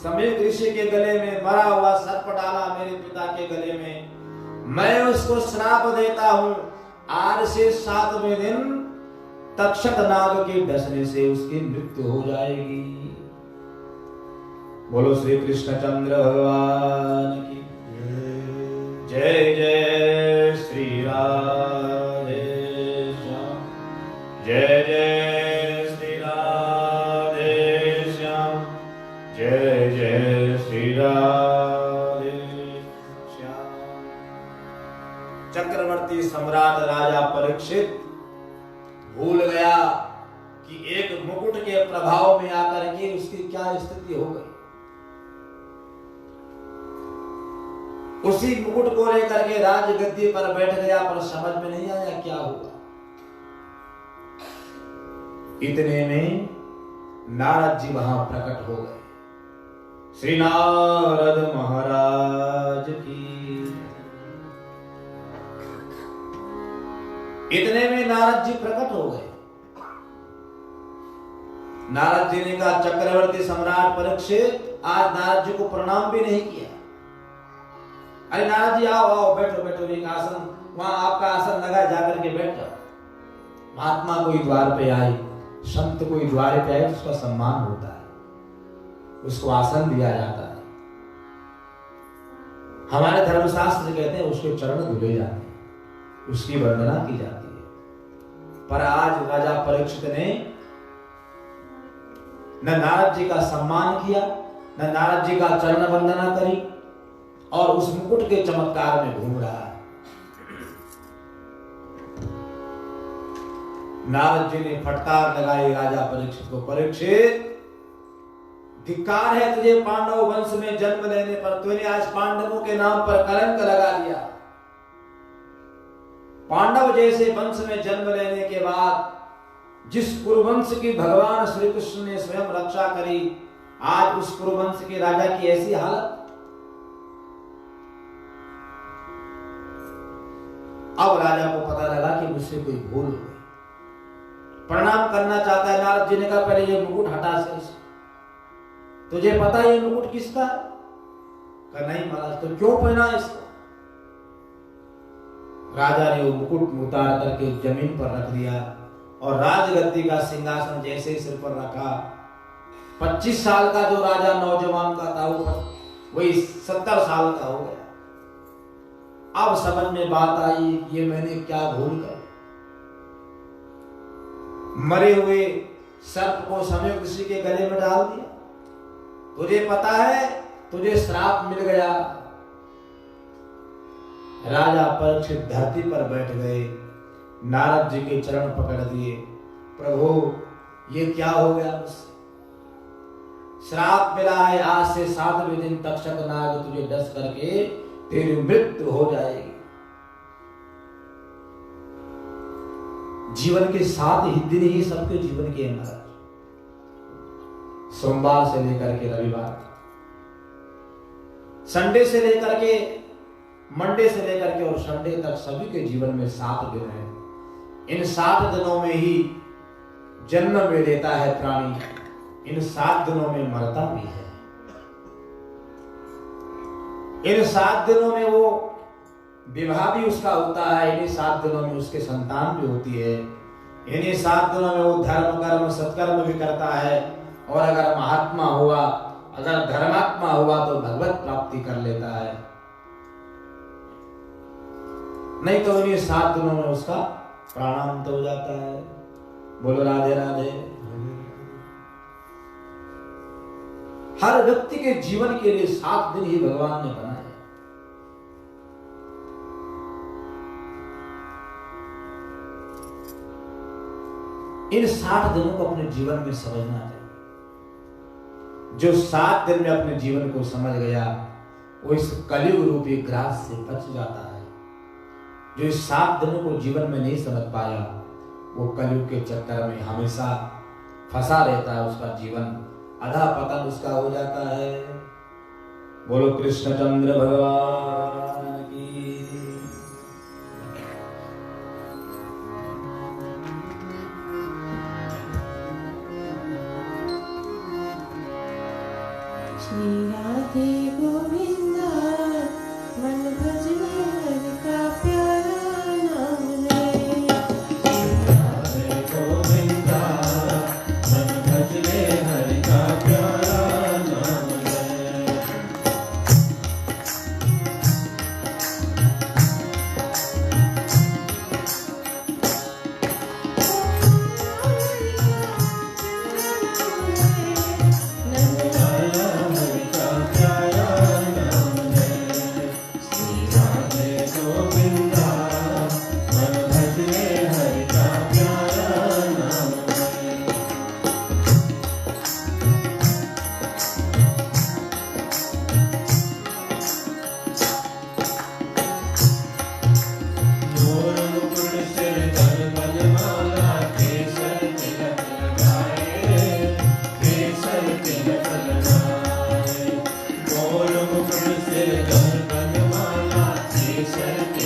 समीर ऋषि के गले में मरा हुआ सर्प डाला मेरे पिता के गले में, मैं उसको श्राप देता हूं, आज से 7वें दिन तक्षक नाग के डसने से उसकी मृत्यु हो जाएगी। बोलो श्री कृष्णचंद्र भगवान की जय। जय श्री राधे श्याम, जय जय श्री राधे श्याम, जय जय श्री राधे श्याम। चक्रवर्ती सम्राट राजा परीक्षित भूल गया कि एक मुकुट के प्रभाव में आकर के उसकी क्या स्थिति हो गई। उसी मुकुट को लेकर के राजगद्दी पर बैठ गया, पर समझ में नहीं आया क्या हुआ। इतने में नारद जी वहां प्रकट हो गए। श्री नारद महाराज की। इतने में नारद जी प्रकट हो गए। नारद जी ने कहा, चक्रवर्ती सम्राट परीक्षित, आज नारद जी को प्रणाम भी नहीं किया। अरे नारद जी आओ आओ, बैठो बैठो, एक आसन, वहां आपका आसन लगा, जाकर के बैठ जाओ। महात्मा कोई द्वार पे आए, संत कोई द्वार पे आए, उसका सम्मान होता है, उसको आसन दिया जाता है। हमारे धर्मशास्त्र कहते हैं उसके चरण धुले जाते हैं, उसकी वंदना की जाती है। पर आज राजा परीक्षित ने न नारद जी का सम्मान किया, न नारद जी का चरण वंदना करी, और उस मुकुट के चमत्कार में घूम रहा है। नारद जी ने फटकार लगाई राजा परीक्षित को, परीक्षित धिक्कार है तुझे पांडव वंश में जन्म लेने पर, तूने आज पांडवों के नाम पर कलंक लगा दिया। पांडव जैसे वंश में जन्म लेने के बाद जिस कुरुवंश की भगवान श्री कृष्ण ने स्वयं रक्षा करी, आज उस कुरुवंश के राजा की ऐसी हालत। अब राजा को पता लगा कि मुझसे कोई भूल हो गई। प्रणाम करना चाहता है। नारद जी ने कहा, पहले ये मुकुट हटा से, तुझे पता है ये मुकुट किसका? कहा नहीं महाराज। तो क्यों पहना इसको? राजा ने वो मुकुट उतार करके जमीन पर रख दिया और राजगद्दी का सिंहासन जैसे सिर पर रखा। 25 साल का जो राजा नौजवान का था वो वही 70 साल का हो गया। अब समझ में बात आई, ये मैंने क्या भूल कर, मरे हुए सर्प को समय ऋषि के गले में डाल दिया। तुझे पता है तुझे श्राप मिल गया। राजा परीक्षित धरती पर बैठ गए, नारद जी के चरण पकड़ दिए। प्रभु ये क्या हो गया मुझसे? श्राप मिला है, आज से 7वें दिन तक्षक नाग तुझे डस करके तेरी मृत्यु हो जाएगी। जीवन के 7 ही दिन ही सबके जीवन के अंदर, सोमवार से लेकर के रविवार, संडे से लेकर के मंडे से लेकर के और संडे तक सभी के जीवन में 7 दिन है। इन 7 दिनों में ही जन्म में लेता है प्राणी, इन 7 दिनों में मरता भी है। इन 7 दिनों में वो विवाह भी उसका होता है, इन्हीं 7 दिनों में उसके संतान भी होती है, इन्हीं 7 दिनों में वो धर्म कर्म सत्कर्म भी करता है, और अगर महात्मा हुआ, अगर धर्मात्मा हुआ तो भगवत प्राप्ति कर लेता है। नहीं तो इन्हीं 7 दिनों में उसका प्राणांत हो जाता है। बोलो राधे राधे। हर व्यक्ति के जीवन के लिए 7 दिन ही भगवान ने बनाए। इन 60 दिनों को अपने जीवन में समझना चाहिए। जो 7 दिन में अपने जीवन को समझ गया वो इस कलयुग रूपी ग्रास से बच जाता है। जो इस 7 दिनों को जीवन में नहीं समझ पाया वो कलयुग के चक्कर में हमेशा फंसा रहता है, उसका जीवन अधा पतन उसका हो जाता है। बोलो कृष्णचंद्र भगवान की।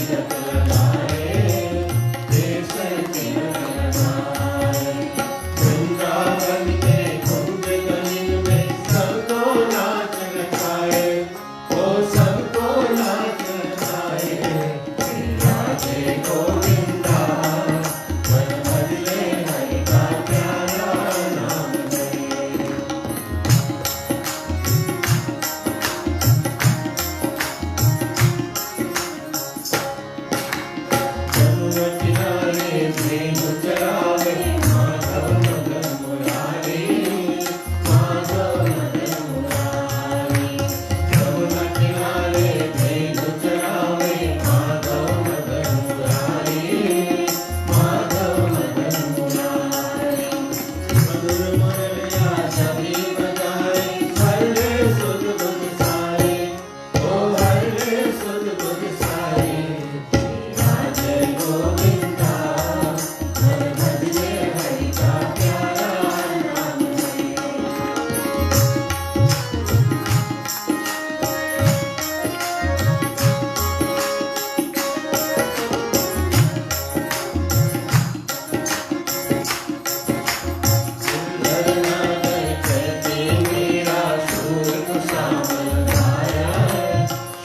तिलक लगाए, देश तिलक लगाए। वृंदावन के कुंज गलिन में सबको नाच नचाए, ओ सबको नाच नचाए। राधे गोविंदा मन बदले हरि का प्यारा नाम है। जमुना किनारे प्रेम चरावे, माधव मदन मुरारी, माधव मदन मुरारी। जमुना किनारे प्रेम चरावे, माधव मदन मुरारी, माधव मदन मुरारी। मधुर मुरलिया सभी बजाए, हरे सुध बुध सारे, ओ हरे सुध बुध सारे। राधे गोविंदा मन भजले हरि का प्यारा नाम है। सुंदरनागर कहते मेरा शूर को श्यामल गाया,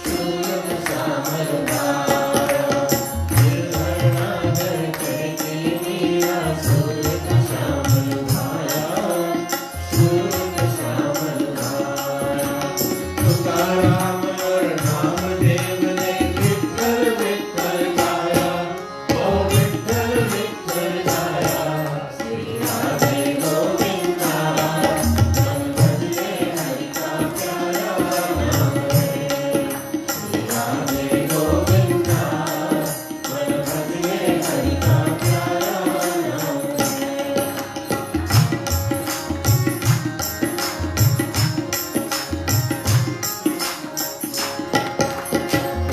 शूर को श्यामल गाया। सुंदरनागर कहते मेरा शूर को श्यामल गाया, शूर को श्यामल गाया। तुकाराम और नामदेव ने विठ्ठल विठ्ठल गाया, ओ विठ्ठल विठ्ठल गाया। श्री राधे गोविंदा मन भजले हरि का प्यारा नाम है। श्री राधे गोविंदा मन भजले हरि का प्यारा नाम है।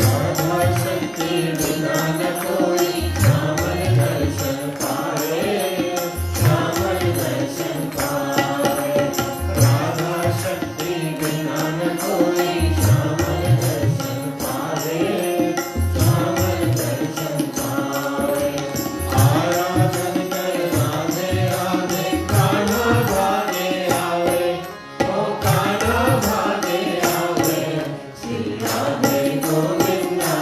राधा शक्ति बिना न कोई श्यामल दर्शन पाए, श्यामल दर्शन पाए। राधा शक्ति बिना न कोई श्यामल दर्शन पाए, श्यामल दर्शन पाए। आराधन कर राधे राधे, कान्हा भागे आवे, ओ कान्हा भागे आवे। श्री राधे गोविंदा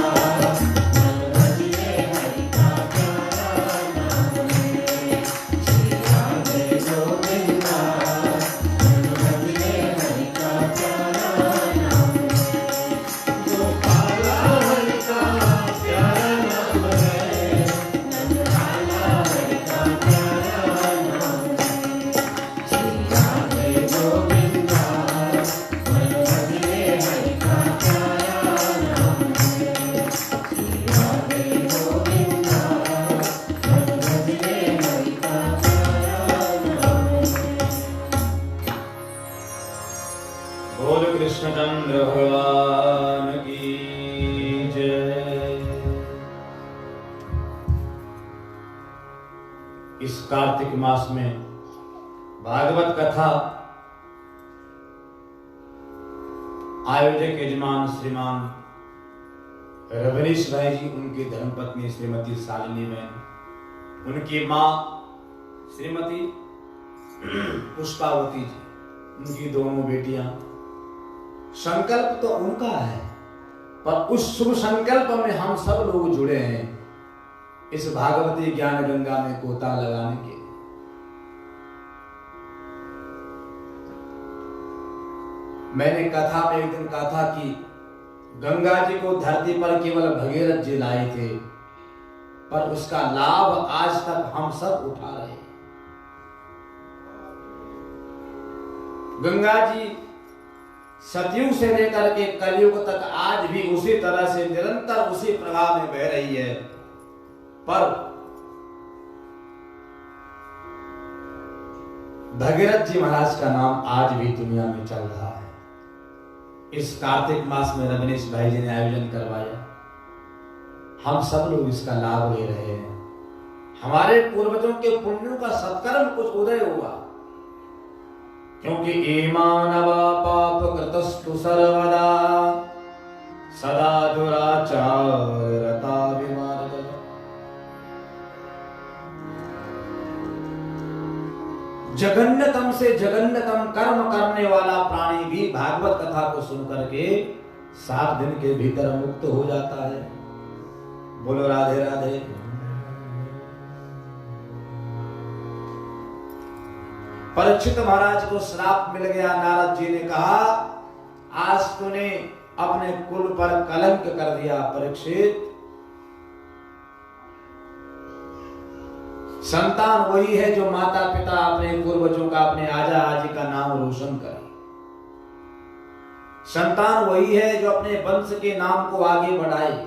मन भजले हरि का प्यारा नाम है। श्री राधे गोविंदा मन भजले हरि का प्यारा नाम है। गोपाला हरि का प्यारा नाम है, नंदलाला हरि का प्यारा नाम है। श्री राधे गोविंदा मन भजले हरि का प्यारा नाम है। श्री राधे गोविंदा मन भजले हरि का प्यारा नाम है। बोल कृष्णचंद्र भगवान की जय। इस कार्तिक मास में भागवत कथा आयोजक यजमान श्रीमान रवनीश भाई जी, उनकी धर्मपत्नी श्रीमती शालिनी बहन, उनकी मां श्रीमती पुष्पावती जी, उनकी दोनों बेटियां। संकल्प तो उनका है, पर उस शुभ संकल्प में हम सब लोग जुड़े हैं इस भागवती ज्ञान गंगा में गोता लगाने के लिए। मैंने कथा में एक दिन कहा था कि गंगा जी को धरती पर केवल भगीरथ जी लाए थे, पर उसका लाभ आज तक हम सब उठा रहे हैं। गंगा जी सतयुग से लेकर के कलयुग तक आज भी उसी तरह से निरंतर उसी प्रवाह में बह रही है, पर भगीरथ जी महाराज का नाम आज भी दुनिया में चल रहा है। इस कार्तिक मास में रवनीश भाई जी ने आयोजन करवाया, हम सब लोग इसका लाभ ले रहे हैं। हमारे पूर्वजों के पुण्यों का सत्कर्म कुछ उदय हुआ, क्योंकि ये मानव पाप कृतस्तु सर्वदा सदा दुराचार रता जघन्यतम से जघन्यतम कर्म करने वाला प्राणी भी भागवत कथा को सुन करके 7 दिन के भीतर मुक्त हो जाता है। बोलो राधे राधे। परीक्षित महाराज को श्राप मिल गया। नारद जी ने कहा, आज तूने अपने कुल पर कलंक कर दिया। परीक्षित, संतान वही है जो माता पिता अपने पूर्वजों का, अपने आजा आजी का नाम रोशन करे। संतान वही है जो अपने वंश के नाम को आगे बढ़ाए।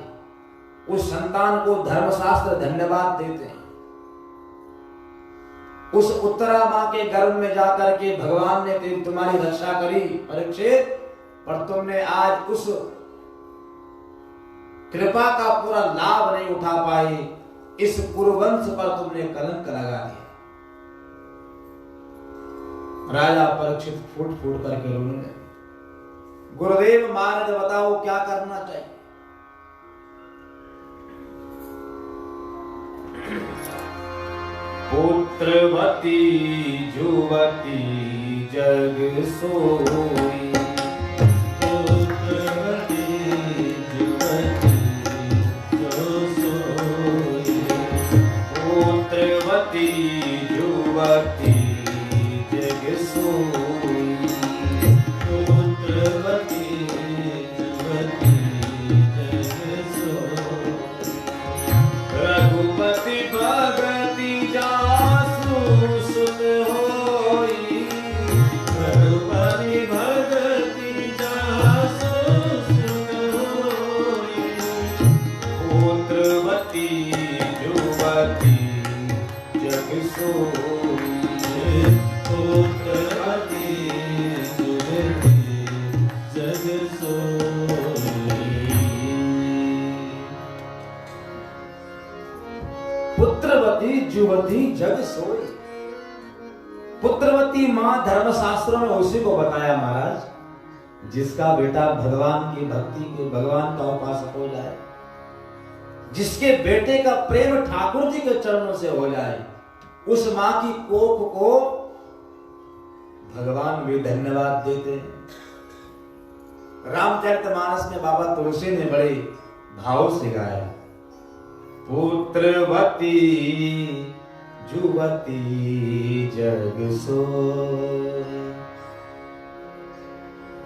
उस संतान को धर्मशास्त्र धन्यवाद देते हैं। उस उत्तरा मां के गर्भ में जाकर के भगवान ने तुम्हारी रक्षा करी परीक्षित, पर तुमने आज उस कृपा का पूरा लाभ नहीं उठा पाए। इस कुरुवंश पर तुमने कलंक लगा दिया। राजा परीक्षित फूट फूट करके रोने लगे। गुरुदेव महाराज बताओ क्या करना चाहिए। पुत्रवती जुवती जग सोई, पुत्रवती जुवती जो सोई, पुत्रवती जुवती जग सोई, पुत्रवती जुवती जग सोई, रघुपति भगति जासु सुत होई, रघुपति भगति जासु सुत होई, पुत्रवती जुवती जग सोई, पुत्रवती जुवती जग सोई। पुत्रवती जुवती जग सोई। पुत्रवती मां धर्मशास्त्रों में उसी को बताया महाराज, जिसका बेटा भगवान की भक्ति के, भगवान का उपासक हो जाए, जिसके बेटे का प्रेम ठाकुर जी के चरणों से हो जाए, उस मां की कोख को भगवान भी धन्यवाद देते हैं। रामचरितमानस में बाबा तुलसी ने बड़े भाव से गाया, पुत्रवती जुवती जग सोई,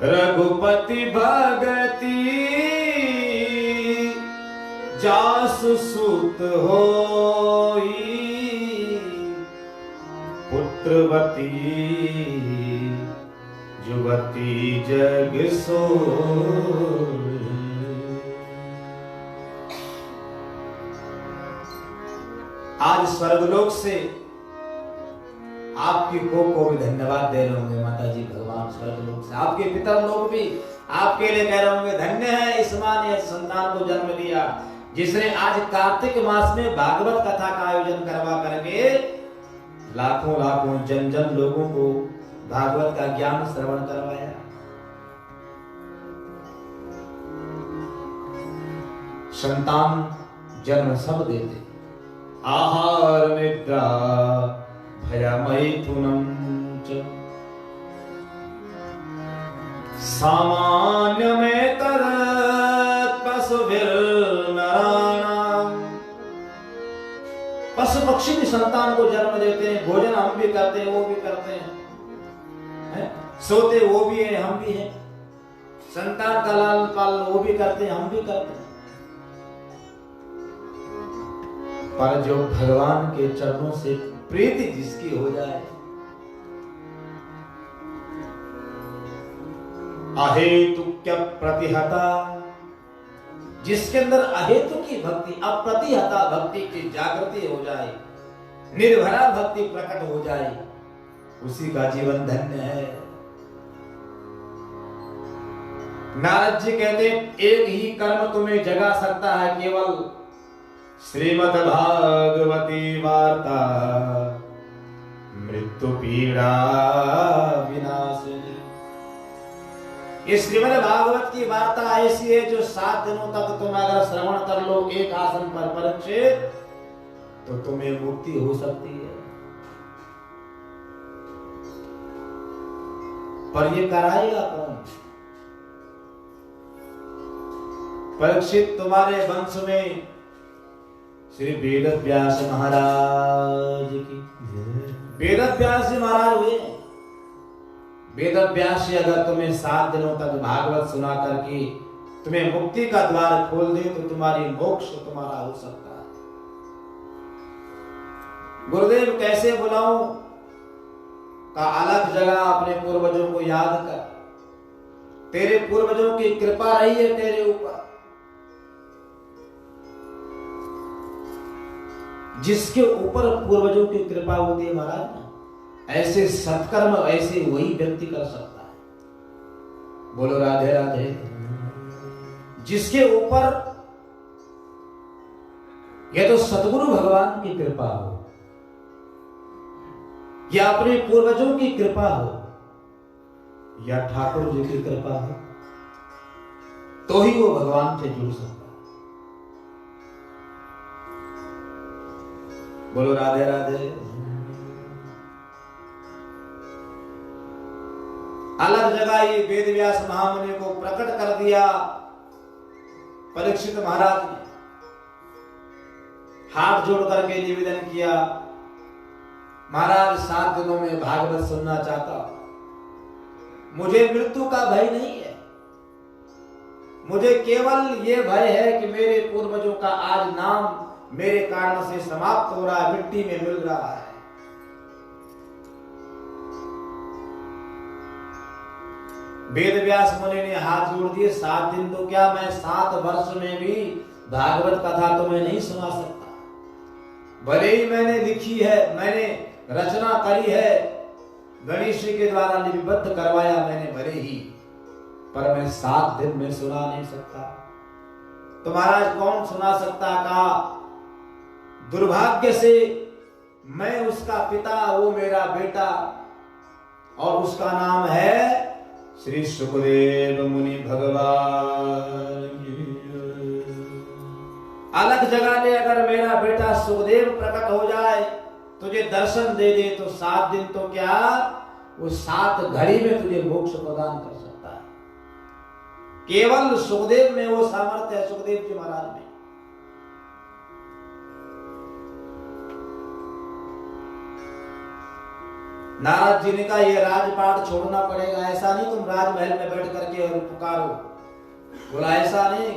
रघुपति भगति जासु सुत होई, पुत्रवती जुवती जग सोई। आज स्वर्गलोक से आपकी को भी धन्यवाद दे रहे होंगे माता जी। भगवान स्वर्गलोक से आपके पितर लोग भी आपके लिए कह रहे होंगे, धन्य है इस मां ने संतान को जन्म दिया, जिसने आज कार्तिक मास में भागवत कथा का आयोजन करवा करके लाखों लाखों जन जन लोगों को भागवत का ज्ञान श्रवण करवाया। संतान जन्म सब देते, आहार निद्रा भयमैथुनं च सामान्यमेतद् पशुभिर्नराणाम्। पशु पक्षी भी संतान को जन्म देते हैं, भोजन हम भी करते हैं, वो भी करते हैं, सोते वो भी है, हम भी हैं, संतान का लालन पालन वो भी करते हैं, हम भी करते हैं। पर जो भगवान के चरणों से प्रीति जिसकी हो जाए, अहेतुक्य प्रतिहता, जिसके अंदर अहेतु की भक्ति, अप्रतिहता भक्ति की जागृति हो जाए, निर्भरा भक्ति प्रकट हो जाए, उसी का जीवन धन्य है। नारद जी कहते एक ही कर्म तुम्हें जगा सकता है, केवल श्रीमद् भागवती वार्ता मृत्यु पीड़ा विनाशिनी। ये श्रीमद् भागवत की वार्ता ऐसी है जो 7 दिनों तक तुम अगर श्रवण कर लो एक आसन पर परीक्षित, तो तुम्हें मुक्ति हो सकती है। पर ये कराएगा कौन? परीक्षित, तुम्हारे वंश में श्री वेद व्यास महाराज की, वेद व्यास जी महाराज हुए। वेद व्यास जी अगर तुम्हें 7 दिनों तक भागवत सुना करके तुम्हें मुक्ति का द्वार खोल दे तो तुम्हारी मोक्ष तुम्हारा हो सकता है। गुरुदेव कैसे बुलाऊं? का अलग जगह अपने पूर्वजों को याद कर। तेरे पूर्वजों की कृपा रही है तेरे ऊपर, जिसके ऊपर पूर्वजों की कृपा होती है महाराज ना, ऐसे सत्कर्म ऐसे वही व्यक्ति कर सकता है। बोलो राधे राधे। जिसके ऊपर यह तो सतगुरु भगवान की कृपा हो या अपने पूर्वजों की कृपा हो या ठाकुर जी की कृपा हो, तो ही वो भगवान से जुड़ सकता है। बोलो राधे राधे। अलग जगह ये वेद व्यास महामुनि को प्रकट कर दिया। परीक्षित महाराज ने हाथ जोड़ करके निवेदन किया, महाराज 7 दिनों में भागवत सुनना चाहता हूं। मुझे मृत्यु का भय नहीं है, मुझे केवल ये भय है कि मेरे पूर्वजों का आज नाम मेरे कारण से समाप्त हो रहा है, मिट्टी में मिल रहा है। वेद व्यास मुनि ने हाथ जोड़ दिए, 7 दिन तो क्या, मैं 7 वर्ष में भी भागवत कथा तुम्हें नहीं सुना सकता। भले ही मैंने लिखी है, मैंने रचना करी है, गणेश जी के द्वारा लिपिबद्ध करवाया मैंने भले ही, पर मैं 7 दिन में सुना नहीं सकता। तो महाराज कौन सुना सकता? कहा दुर्भाग्य से मैं उसका पिता, वो मेरा बेटा, और उसका नाम है श्री सुखदेव मुनि भगवान। अलग जगह में अगर मेरा बेटा सुखदेव प्रकट हो जाए, तुझे दर्शन दे दे, तो 7 दिन तो क्या, वो 7 घड़ी में तुझे मोक्ष प्रदान कर सकता है। केवल सुखदेव में वो सामर्थ्य है, सुखदेव जी महाराज में। नारद जी ने कहा ये राजपाट छोड़ना पड़ेगा, ऐसा नहीं तुम राजमहल में बैठ करके और पुकारो। बोला ऐसा नहीं,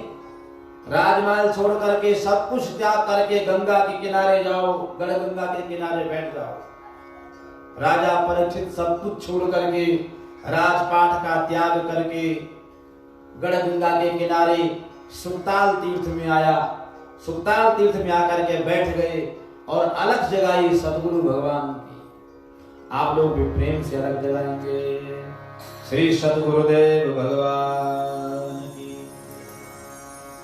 राजमहल छोड़ करके सब कुछ त्याग करके गंगा के किनारे जाओ, गढ़गंगा के किनारे बैठ जाओ। राजा परीक्षित सब कुछ छोड़ करके राजपाट का त्याग करके गढ़गंगा के किनारे सुखताल तीर्थ में आया। सुखताल तीर्थ में आकर के बैठ गए और अलग जगह सतगुरु भगवान की। आप लोग भी प्रेम से अलग जगाएंगे। श्री सतगुरुदेव भगवान की।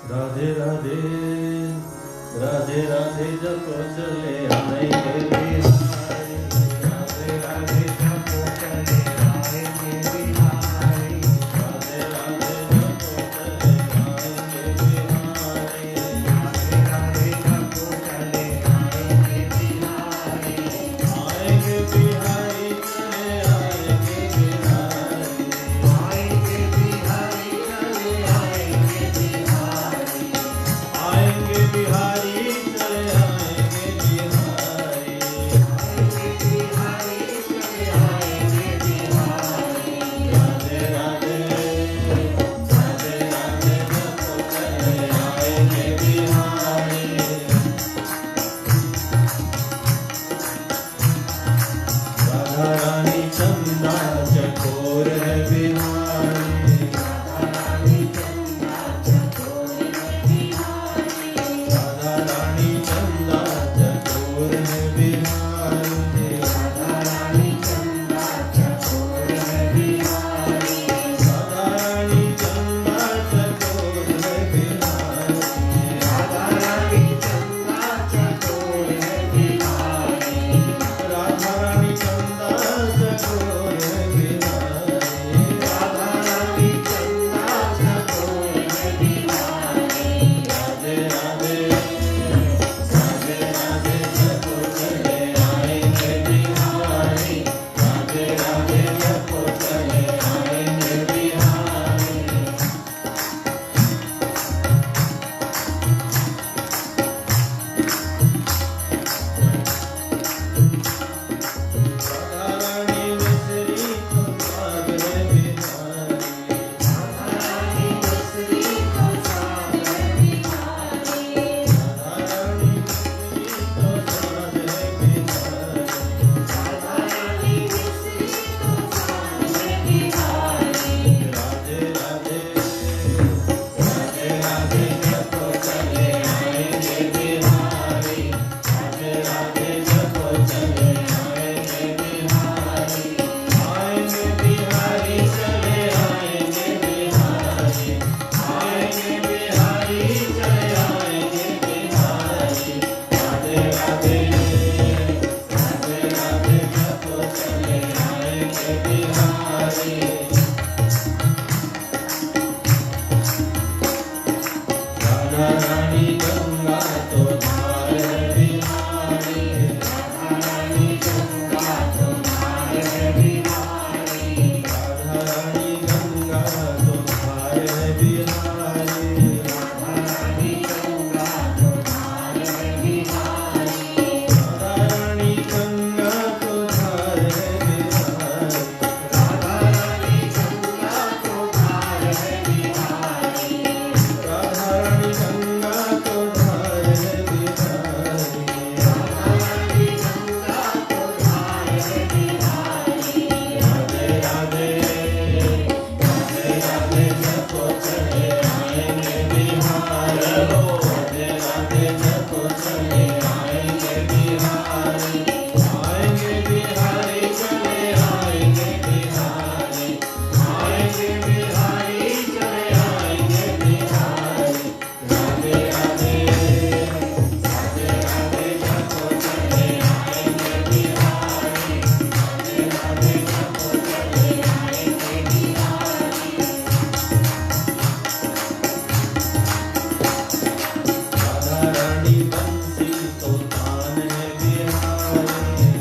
राधे राधे राधे राधे जप चले आएंगे बिहारी, राधे राधे जप चले आएंगे बिहारी, राधे राधे जप चले आएंगे बिहारी, राधे राधे जप चले आएंगे बिहारी, आएंगे बिहारी चले आएंगे बिहारी, आएंगे बिहारी चले आएंगे बिहारी, आएंगे बिहारी चले आएंगे बिहारी, आएंगे बिहारी चले आएंगे बिहारी, राधे राधे राधे राधे जप चले आएंगे बिहारी, राधा रानी चंदा चकोर है बिहारी, राधा रानी चंदा चकोर है बिहारी, राधा रानी चंदा चकोर है बिहारी, राधा रानी चंदा चकोर है बिहारी, राधा रानी चंदा चकोर है बिहारी, राधा रानी चंदा चकोर है बिहारी, राधा रानी चंदा चकोर है बिहारी, राधा रानी चंदा चकोर है बिहारी, राधे राधे राधे राधे राधे राधे जपो चले आएंगे बिहारी राधा रानी गंगा तो धार है बिहारी राधा रानी गंगा तो धार है बिहारी राधा रानी गंगा तो धार है बिहारी राधा रानी गंगा तो धार है बिहारी राधा रानी गंगा तो धार है बिहारी राधा रानी गंगा तो धार है बिहारी राधा रानी गंगा तो धार है बिहारी राधा रानी गंगा तो धार है बिहारी राधे राधे राधे राधे जपो चले आएंगे बिहारी राधे राधे जपो चले आएंगे बिहारी आएंगे बिहारी चले आएंगे बिहारी आएंगे बिहारी चले आएंगे बिहारी राधे राधे राधे राधे जपो चले आएंगे बिहारी राधे राधे जपो चले आएंगे बिहारी राधा रानी बंसी तो तान है बिहारी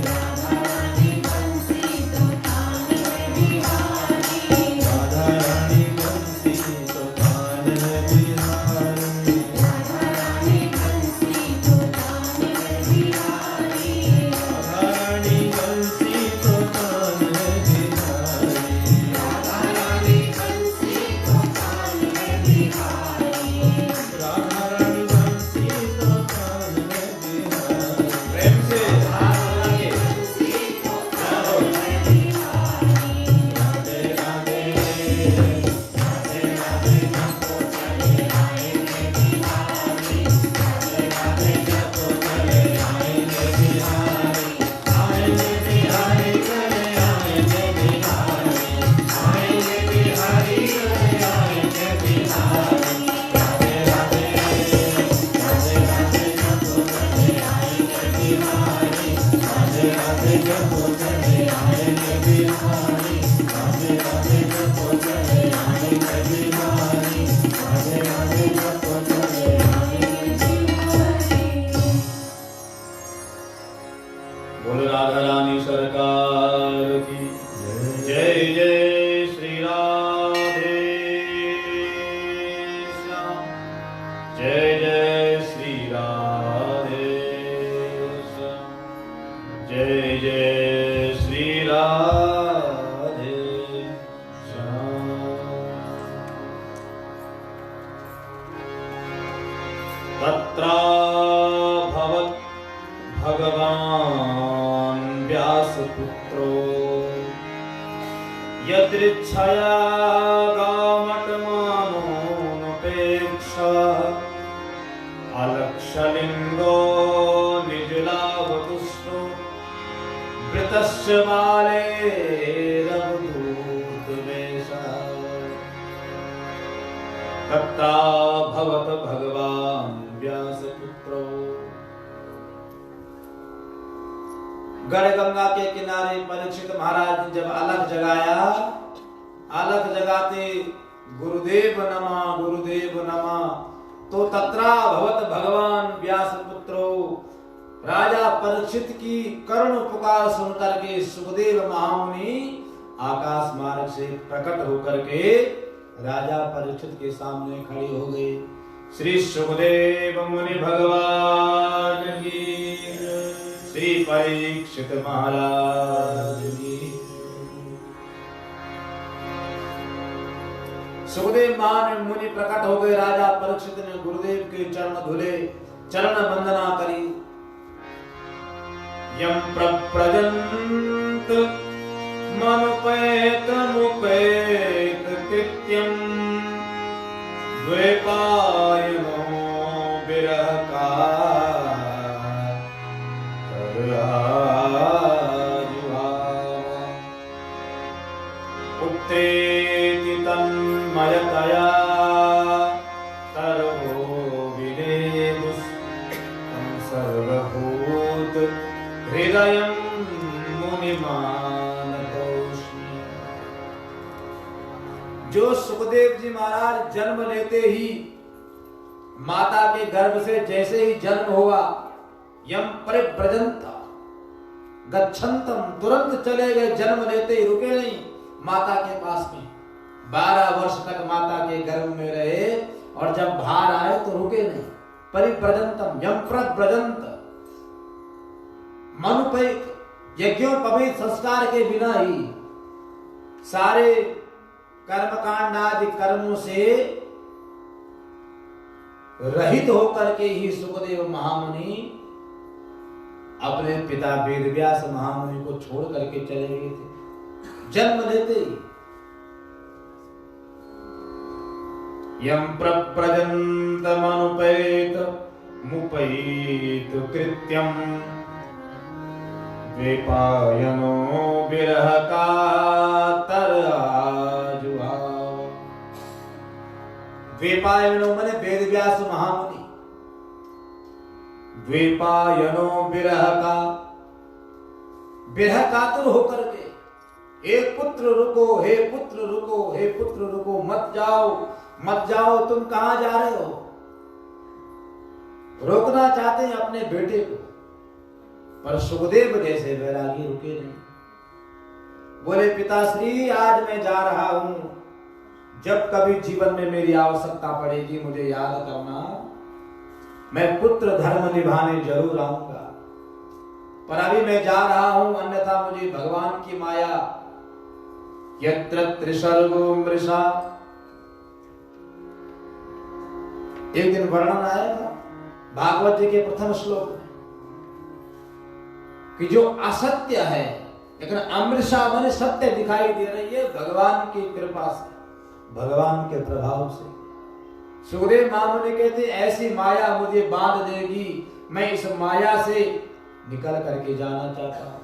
राधा रानी बंसी तो तान है बिहारी राधा रानी बंसी तो तान है बिहारी राधा रानी बंसी तो तान है बिहारी राधा रानी बंसी तो तान है बिहारी राधा रानी बंसी तो तान है बिहारी राधा रानी बंसी तो तान है बिहारी प्रेम से हाथ लगाइए राधे राधे राधे राधे जपो चले आएंगे बिहारी राधे राधे जपो चले आएंगे बिहारी आएंगे बिहारी चले आएंगे बिहारी आएंगे बिहारी चले आएंगे बिहारी राधे राधे राधे राधे जपो चले आएंगे बिहारी राधे राधे जपो चले आएंगे बिहारी राधे राधे जपो चले आएंगे बिहारी राधे राधे जपो चले आएंगे बिहारी बोल राधा रानी सरकार की जय जय श्री राधे श्याम जय जय श्री राधे श्याम जय जय श्री राधे श्याम तत्राभवत् भगवान् व्यासपुत्रो यदृच्छया गामटमानोऽनपेक्षा अलक्षलिङ्गो निजलावतुष्टो वृतस्य बालेरवधूतवेषः तत्राभवत् भगवान् व्यासपुत्रो गढ़गंगा के किनारे परीक्षित महाराज ने जब अलख जगाया, अलख जगाते गुरुदेव नमा तो तत्रा भवत भगवान व्यास पुत्रो राजा परीक्षित की करुण पुकार सुनकर के सुखदेव महामुनि आकाश मार्ग से प्रकट होकर के राजा परीक्षित के सामने खड़े हो गए। श्री सुखदेव मुनि भगवान की, श्री परीक्षित महाराज की। सुखदेव मुनि प्रकट हो गए। राजा परीक्षित ने गुरुदेव के चरण धुले, चरण वंदना करी। यम प्रव्रजन्त मनुपेत मुपेत कृत्यम द्वैपायनो विरह का पुत्रेति तन्मयतया सर्वो विलेदुस् सर्वभूत भूत हृदयं मुनिमानतोऽस्मि। जो सुखदेव जी महाराज जन्म लेते ही माता के गर्भ से जैसे ही जन्म हुआ, यम परिव्रजंता गच्छन्तम, तुरंत चले गए, जन्म लेते ही रुके नहीं माता के पास में। 12 वर्ष तक माता के गर्भ में रहे और जब बाहर आए तो रुके नहीं। परिव्रजंतम यम प्रव्रजंत, मनुपैत यज्ञोपवीत संस्कार के बिना ही सारे कर्मकांड आदि कर्मों से रहित होकर के ही सुखदेव महामुनि अपने पिता वेदव्यास महामुनि को छोड़ करके चले गए थे जन्म लेते ही। यम प्रव्रजन्तमनुपैत मुपैत कृत्यम द्वैपायनो विरह कातराजुहाव। द्वैपायनो माने वेदव्यास महामुनि, द्वैपायनो विरह कातुर होकर के, हे पुत्र रुको, हे पुत्र रुको, हे पुत्र रुको, मत जाओ मत जाओ, तुम कहां जा रहे हो। रोकना चाहते हैं अपने बेटे को, पर सुखदेव जैसे वैरागी रुके नहीं। बोले पिताश्री आज मैं जा रहा हूं, जब कभी जीवन में मेरी आवश्यकता पड़ेगी मुझे याद करना, मैं पुत्र धर्म निभाने जरूर आऊंगा, पर अभी मैं जा रहा हूं, अन्यथा मुझे भगवान की माया यत्र त्रिसर्गो मृषा। एक दिन वर्णन आएगा भागवत जी के प्रथम श्लोक में कि जो असत्य है लेकिन अमृषा माने सत्य दिखाई दे रही है, भगवान की कृपा से, भगवान के प्रभाव से। सुखदेव महामुनि कहते ऐसी माया मुझे बांध देगी, मैं इस माया से निकल करके जाना चाहता हूं।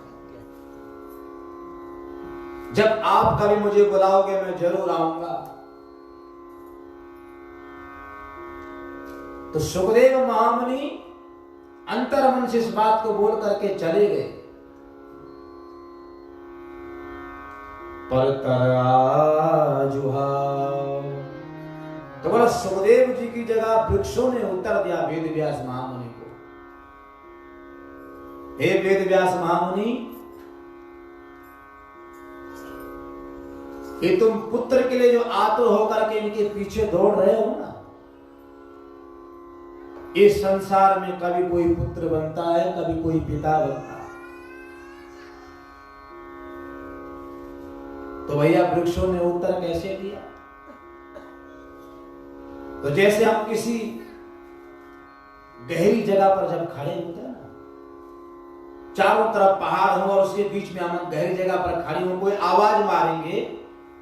जब आप कभी मुझे बुलाओगे मैं जरूर आऊंगा। तो सुखदेव महामुनि अंतर्मन से इस बात को बोल करके चले गए। पर तराजुहाव, तो बोला सुखदेव जी की जगह वृक्षों ने उत्तर दिया वेदव्यास महामुनि को, हे वेदव्यास महामुनि, ये तुम पुत्र के लिए जो आतुर होकर के इनके पीछे दौड़ रहे हो ना, इस संसार में कभी कोई पुत्र बनता है, कभी कोई पिता बनता है। तो भैया वृक्षों ने उत्तर कैसे दिया? तो जैसे हम किसी गहरी जगह पर जब खड़े होते हैं ना, चारों तरफ पहाड़ हो और उसके बीच में हम गहरी जगह पर खड़े हो, कोई आवाज मारेंगे,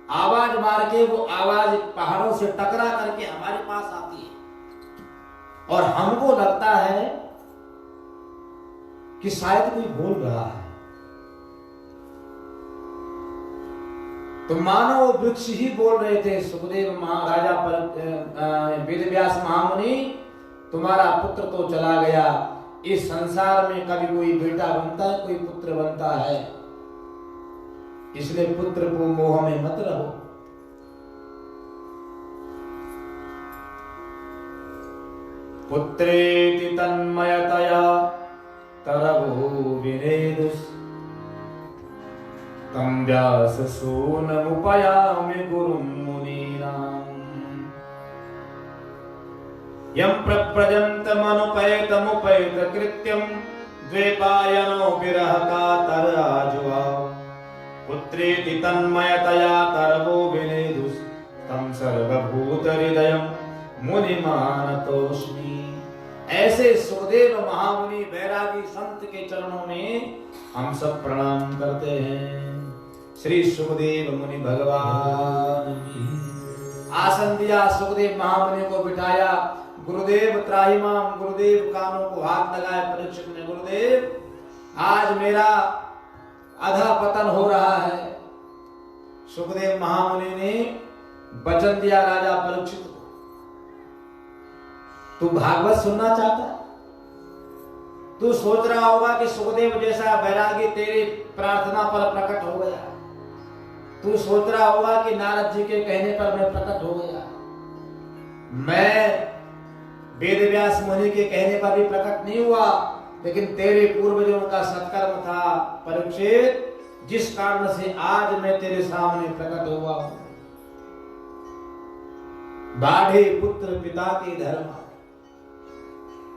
आवाज मार के वो आवाज पहाड़ों से टकरा करके हमारे पास आती है और हमको लगता है कि शायद कोई बोल रहा है। तो मानो वो वृक्ष ही बोल रहे थे, सुखदेव महाराजा पर वेदव्यास महामुनि, तुम्हारा पुत्र तो चला गया, इस संसार में कभी कोई बेटा बनता है, कोई पुत्र बनता है, इसलिए पुत्र को मोह में मत रहो। पुत्रेति तन्मयतया तरवो विनेदुस् तं व्याससूनमुपयामि गुरुं मुनीनाम्। यं प्रव्रजन्तमनुपैतमुपैतकृत्यं द्वैपायनो विरह कातराजुहाव। पुत्रेति तन्मयतया तरवो विनेदुस् तं सर्वभूतहृदयं मुनिमानतोऽस्मि। ऐसे सुखदेव महामुनि बैरागी संत के चरणों में हम सब प्रणाम करते हैं। श्री सुखदेव मुनि भगवान की। आसन दिया, सुखदेव महामुनि को बिठाया, गुरुदेव त्राहिमाम, गुरुदेव कानों को हाथ लगाए परीक्षित ने, गुरुदेव आज मेरा अधा पतन हो रहा है। सुखदेव महामुनि ने वचन दिया राजा परीक्षित को, तू भागवत सुनना चाहता है? तू सोच रहा होगा कि सुखदेव जैसा वैरागी तेरी प्रार्थना पर प्रकट हो गया। तू सोच रहा होगा कि नारद जी के कहने पर मैं प्रकट हो गया। मैं वेद व्यास मुनि के कहने पर भी प्रकट नहीं हुआ, लेकिन तेरे पूर्वजों का सत्कर्म था परीक्षित, जिस कारण से आज मैं तेरे सामने प्रकट हुआ हूं। बाढ़े पुत्र पिता के धर्म,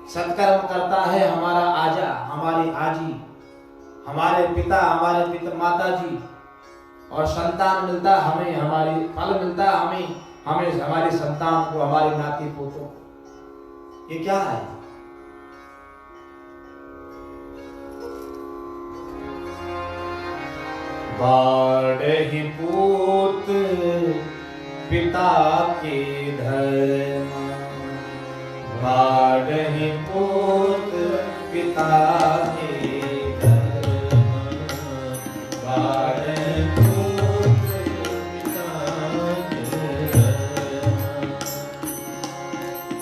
सत्कर्म करता है हमारा आजा, हमारी आजी, हमारे पिता, हमारे पिता माता जी, और संतान मिलता हमें, हमारी फल मिलता हमें हमारी संतान को, हमारे नाती पोतों। ये क्या है? बाढ़हि पूत पिता के धर्म, बाढ़हि पूत पिता के धर्म, बाढ़हि पूत पिता के धर्म।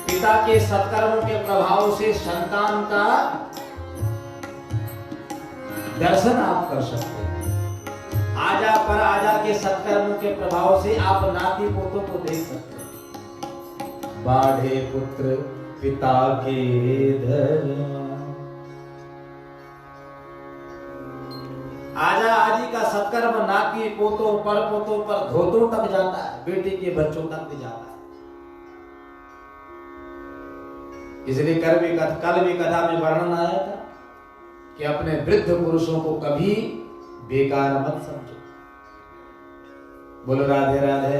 पिता के सत्कर्मों के प्रभाव से संतान का दर्शन आप कर सकते हैं। आजा पर आजा के सत्कर्म के प्रभाव से आप नाती पोतों को देख सकते हैं। बाढ़े पुत्र पिता के धर्म, आजा आजी का सत्कर्म नाती पोतों पर पोतों पर धोतों तक जाता है, बेटी के बच्चों तक भी जाता है। इसलिए कल भी कथा में वर्णन आया था कि अपने वृद्ध पुरुषों को कभी बेकार मत समझो। बोलो राधे राधे।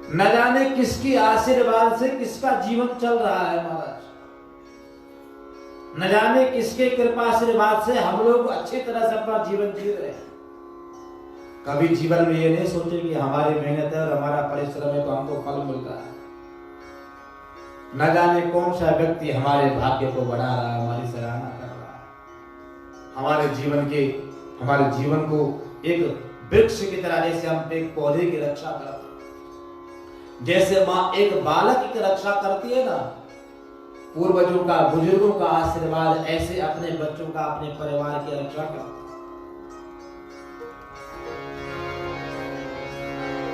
न जाने किसकी आशीर्वाद से किसका जीवन चल रहा है महाराज, न जाने किसके कृपा आशीर्वाद से हम लोग अच्छी तरह से अपना जीवन जी रहे हैं। कभी जीवन में ये नहीं सोचे कि हमारी मेहनत है और हमारा परिश्रम है तो हमको फल मिल रहा है। न जाने कौन सा व्यक्ति हमारे भाग्य को बढ़ा रहा है, हमारी सराहना कर रहा है, हमारे जीवन को एक वृक्ष की तरह, जैसे हम एक पौधे की रक्षा करते हैं, जैसे माँ एक बालक की रक्षा करती है ना, पूर्वजों का, बुजुर्गों का आशीर्वाद ऐसे अपने बच्चों का, अपने परिवार की रक्षा करते।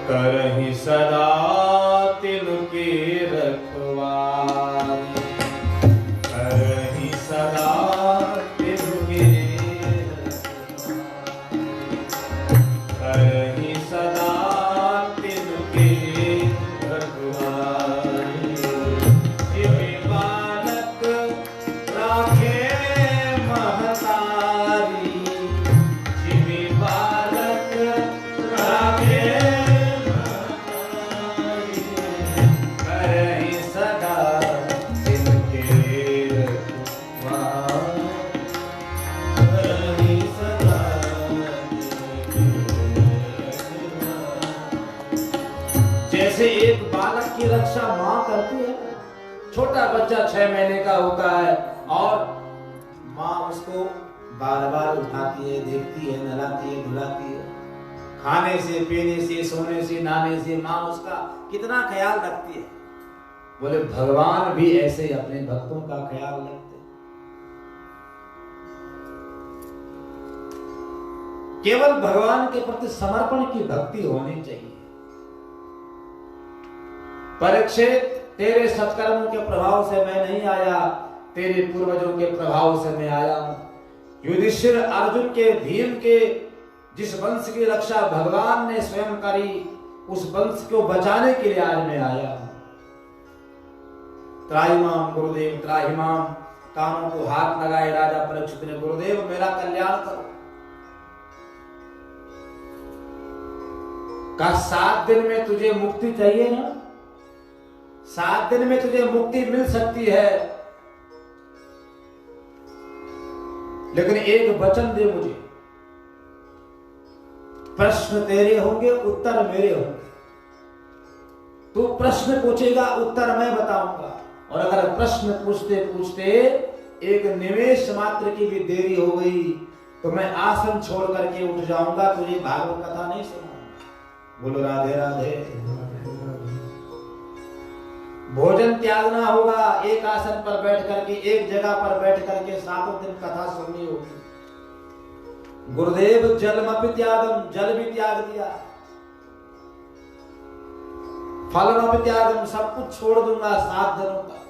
करहि सदा तिनके रखवारी, करहि सदा तिनके रखवारी, करहि सदा तिनके रखवारी। जिमि बालक राखे महतारी, जिमि बालक राखे एक बालक की रक्षा माँ करती है। छोटा बच्चा 6 महीने का होता है और माँ उसको बार बार उठाती है, देखती है, नहलाती है, धुलाती है, खाने से, पीने से, सोने से, नहाने से माँ उसका कितना ख्याल रखती है। बोले भगवान भी ऐसे अपने भक्तों का ख्याल रखते हैं। केवल भगवान के प्रति समर्पण की भक्ति होनी चाहिए। परीक्षित, तेरे सत्कर्मों के प्रभाव से मैं नहीं आया, तेरे पूर्वजों के प्रभाव से मैं आया हूं। युधिष्ठिर अर्जुन के, भीम के, जिस वंश की रक्षा भगवान ने स्वयं करी, उस वंश को बचाने के लिए आज मैं आया हूं। त्राहिमाम गुरुदेव त्राहिमाम, कानों को हाथ लगाए राजा परीक्षित ने, गुरुदेव मेरा कल्याण करो। का 7 दिन में तुझे मुक्ति चाहिए ना, 7 दिन में तुझे मुक्ति मिल सकती है, लेकिन एक वचन दे मुझे, प्रश्न तेरे होंगे, उत्तर मेरे होंगे। तू प्रश्न पूछेगा, उत्तर मैं बताऊंगा, और अगर प्रश्न पूछते पूछते एक निमेष मात्र की भी देरी हो गई तो मैं आसन छोड़ करके उठ जाऊंगा, तुझे भागवत कथा नहीं सुनाऊंगा। बोलो राधे राधे। भोजन त्यागना होगा, एक आसन पर बैठ करके, एक जगह पर बैठ करके 7 दिन कथा सुननी होगी। गुरुदेव जलमपि त्यागम, जल भी त्याग दिया। फलमपि त्यागम, सब कुछ छोड़ दूंगा 7 दिनों तक।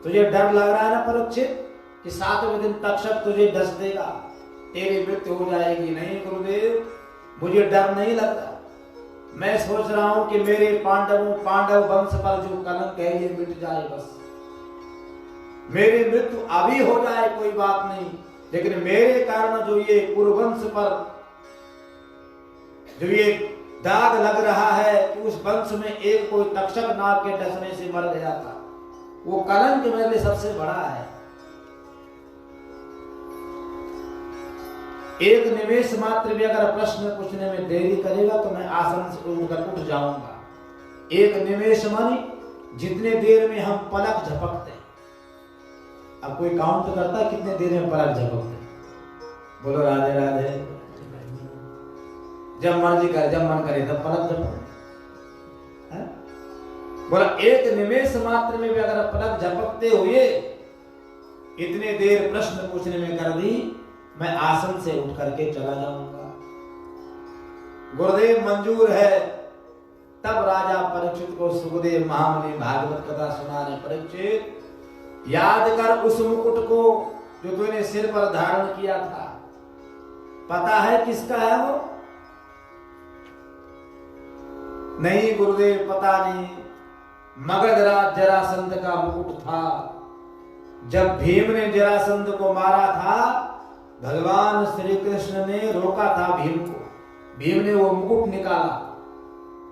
तुझे डर लग रहा है ना परीक्षित कि 7वें दिन तक्षक तुझे डस देगा, तेरी मृत्यु हो जाएगी? नहीं गुरुदेव, मुझे डर नहीं लगता। मैं सोच रहा हूं कि मेरे पांडव वंश पर जो कलंक है ये मिट जाए बस। मेरी मृत्यु अभी हो जाए कोई बात नहीं, लेकिन मेरे कारण जो ये कुरुवंश पर जो ये दाग लग रहा है कि उस वंश में एक कोई तक्षक नाग के डसने से मर गया था, वो कलंक मेरे लिए सबसे बड़ा है। एक निमेष मात्र भी अगर प्रश्न पूछने में देरी करेगा तो मैं आसन से उठ जाऊंगा। एक निमेष मानी जितने देर में हम पलक झपकते हैं। अब कोई काउंट करता है कितने देर में पलक झपकते हैं? बोलो राधे राधे। जब मर्जी करे, जब मन करे तब पलक झपकते। बोला एक निमेष मात्र में भी अगर पलक झपकते हुए इतने देर प्रश्न पूछने में कर दी, मैं आसन से उठ करके चला जाऊंगा। गुरुदेव मंजूर है। तब राजा परीक्षित को सुखदेव महामुनि भागवत कथा सुनाने, परीक्षित याद कर उस मुकुट को जो तूने सिर पर धारण किया था, पता है किसका है वो? नहीं गुरुदेव पता नहीं। मगध राज जरासंध का मुकुट था। जब भीम ने जरासंध को मारा था, भगवान श्री कृष्ण ने रोका था भीम को। भीम ने वो मुकुट निकाला,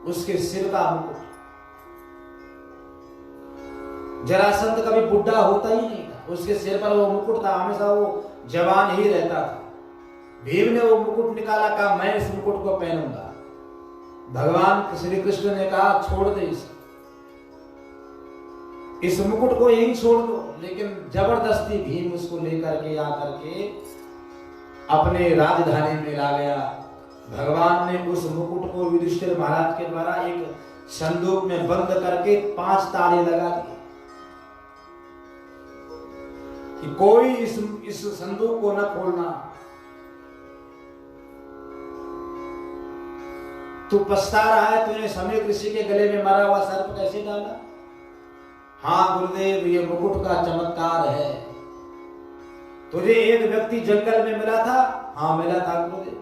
उसके सिर का मुकुट। जरासंध कभी बुढ़ा होता ही नहीं था, उसके सिर पर वो मुकुट था, हमेशा वो जवान ही रहता था। भीम ने वो मुकुट निकाला, कहा मैं इस मुकुट को पहनूंगा। भगवान श्री कृष्ण ने कहा छोड़ दे इस मुकुट को यही छोड़ दो। लेकिन जबरदस्ती भीम उसको लेकर के आकर के अपने राजधानी में ला गया। भगवान ने उस मुकुट को युधिष्ठिर महाराज के द्वारा एक संदूक में बंद करके 5 ताले लगा दिए कि कोई इस संदूक को न खोलना। तू पछता रहा है, तूने समय ऋषि के गले में मरा हुआ सर्प कैसे डाला? हाँ गुरुदेव, ये मुकुट का चमत्कार है। तुझे एक व्यक्ति जंगल में मिला था? हाँ मिला था गुरुदेव।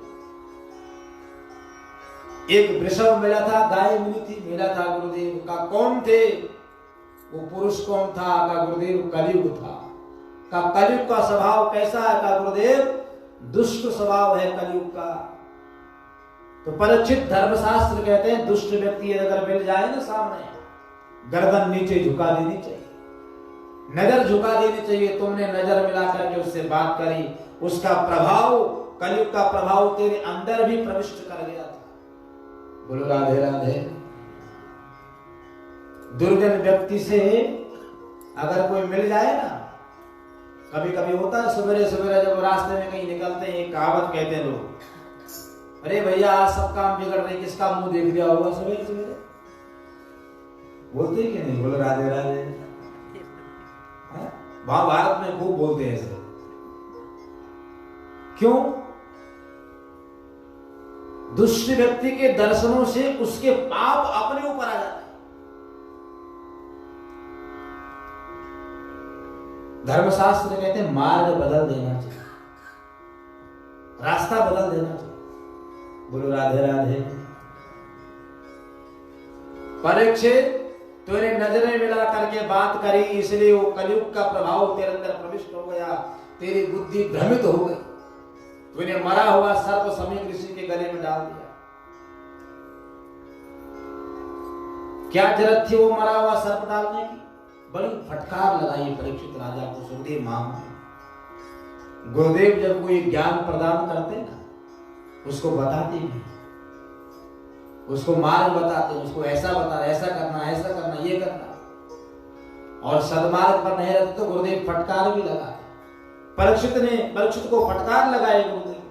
एक वृषभ मिला था, गाय मिली थी? मिला था गुरुदेव। का कौन थे वो पुरुष? कौन था? का गुरुदेव कलयुग था। का कलयुग का स्वभाव कैसा है? का गुरुदेव दुष्ट स्वभाव है कलयुग का। तो परीक्षित धर्मशास्त्र कहते हैं दुष्ट व्यक्ति अगर मिल जाए ना सामने, गर्दन नीचे झुका देनी चाहिए, नजर झुका देनी चाहिए। तुमने नजर मिला करके उससे बात करी, उसका प्रभाव, कलयुग का प्रभाव तेरे अंदर भी प्रविष्ट कर गया था। बोलो राधे राधे। दुर्जन व्यक्ति से अगर कोई मिल जाए ना, कभी कभी होता है सवेरे सवेरे जब रास्ते में कहीं निकलते हैं, एक कहावत कहते हैं लोग, अरे भैया आज सब काम बिगड़ रहे, किसका मुंह देख लिया होगा सवेरे सवेरे? बोलते कि नहीं? बोलो राधे राधे। वहां भारत में खूब बोलते हैं ऐसे। क्यों? दुष्ट व्यक्ति के दर्शनों से उसके पाप अपने ऊपर आ जाते हैं। धर्मशास्त्र कहते हैं मार्ग बदल देना चाहिए, रास्ता बदल देना चाहिए। बोलो राधे राधे। परीक्षित तूने नजरें मिला करके बात करी, इसलिए वो कलयुग का प्रभाव तेरे अंदर प्रविष्ट हो गया, तेरी बुद्धि भ्रमित हो गई। तूने मरा हुआ सर्प समय ऋषि के गले में डाल दिया। क्या जरूरत थी वो मरा हुआ सर्प डालने की? बड़ी फटकार लगाई परीक्षित राजा को सुखदेव महामुनि। गुरुदेव जब कोई ज्ञान प्रदान करते ना, उसको बताते नहीं, उसको मार्ग बताते, उसको ऐसा बता, ऐसा करना, ये करना, और सदमार्ग पर नहीं रहते तो गुरुदेव फटकार भी लगाते। परीक्षित को फटकार लगाए गुरुदेव।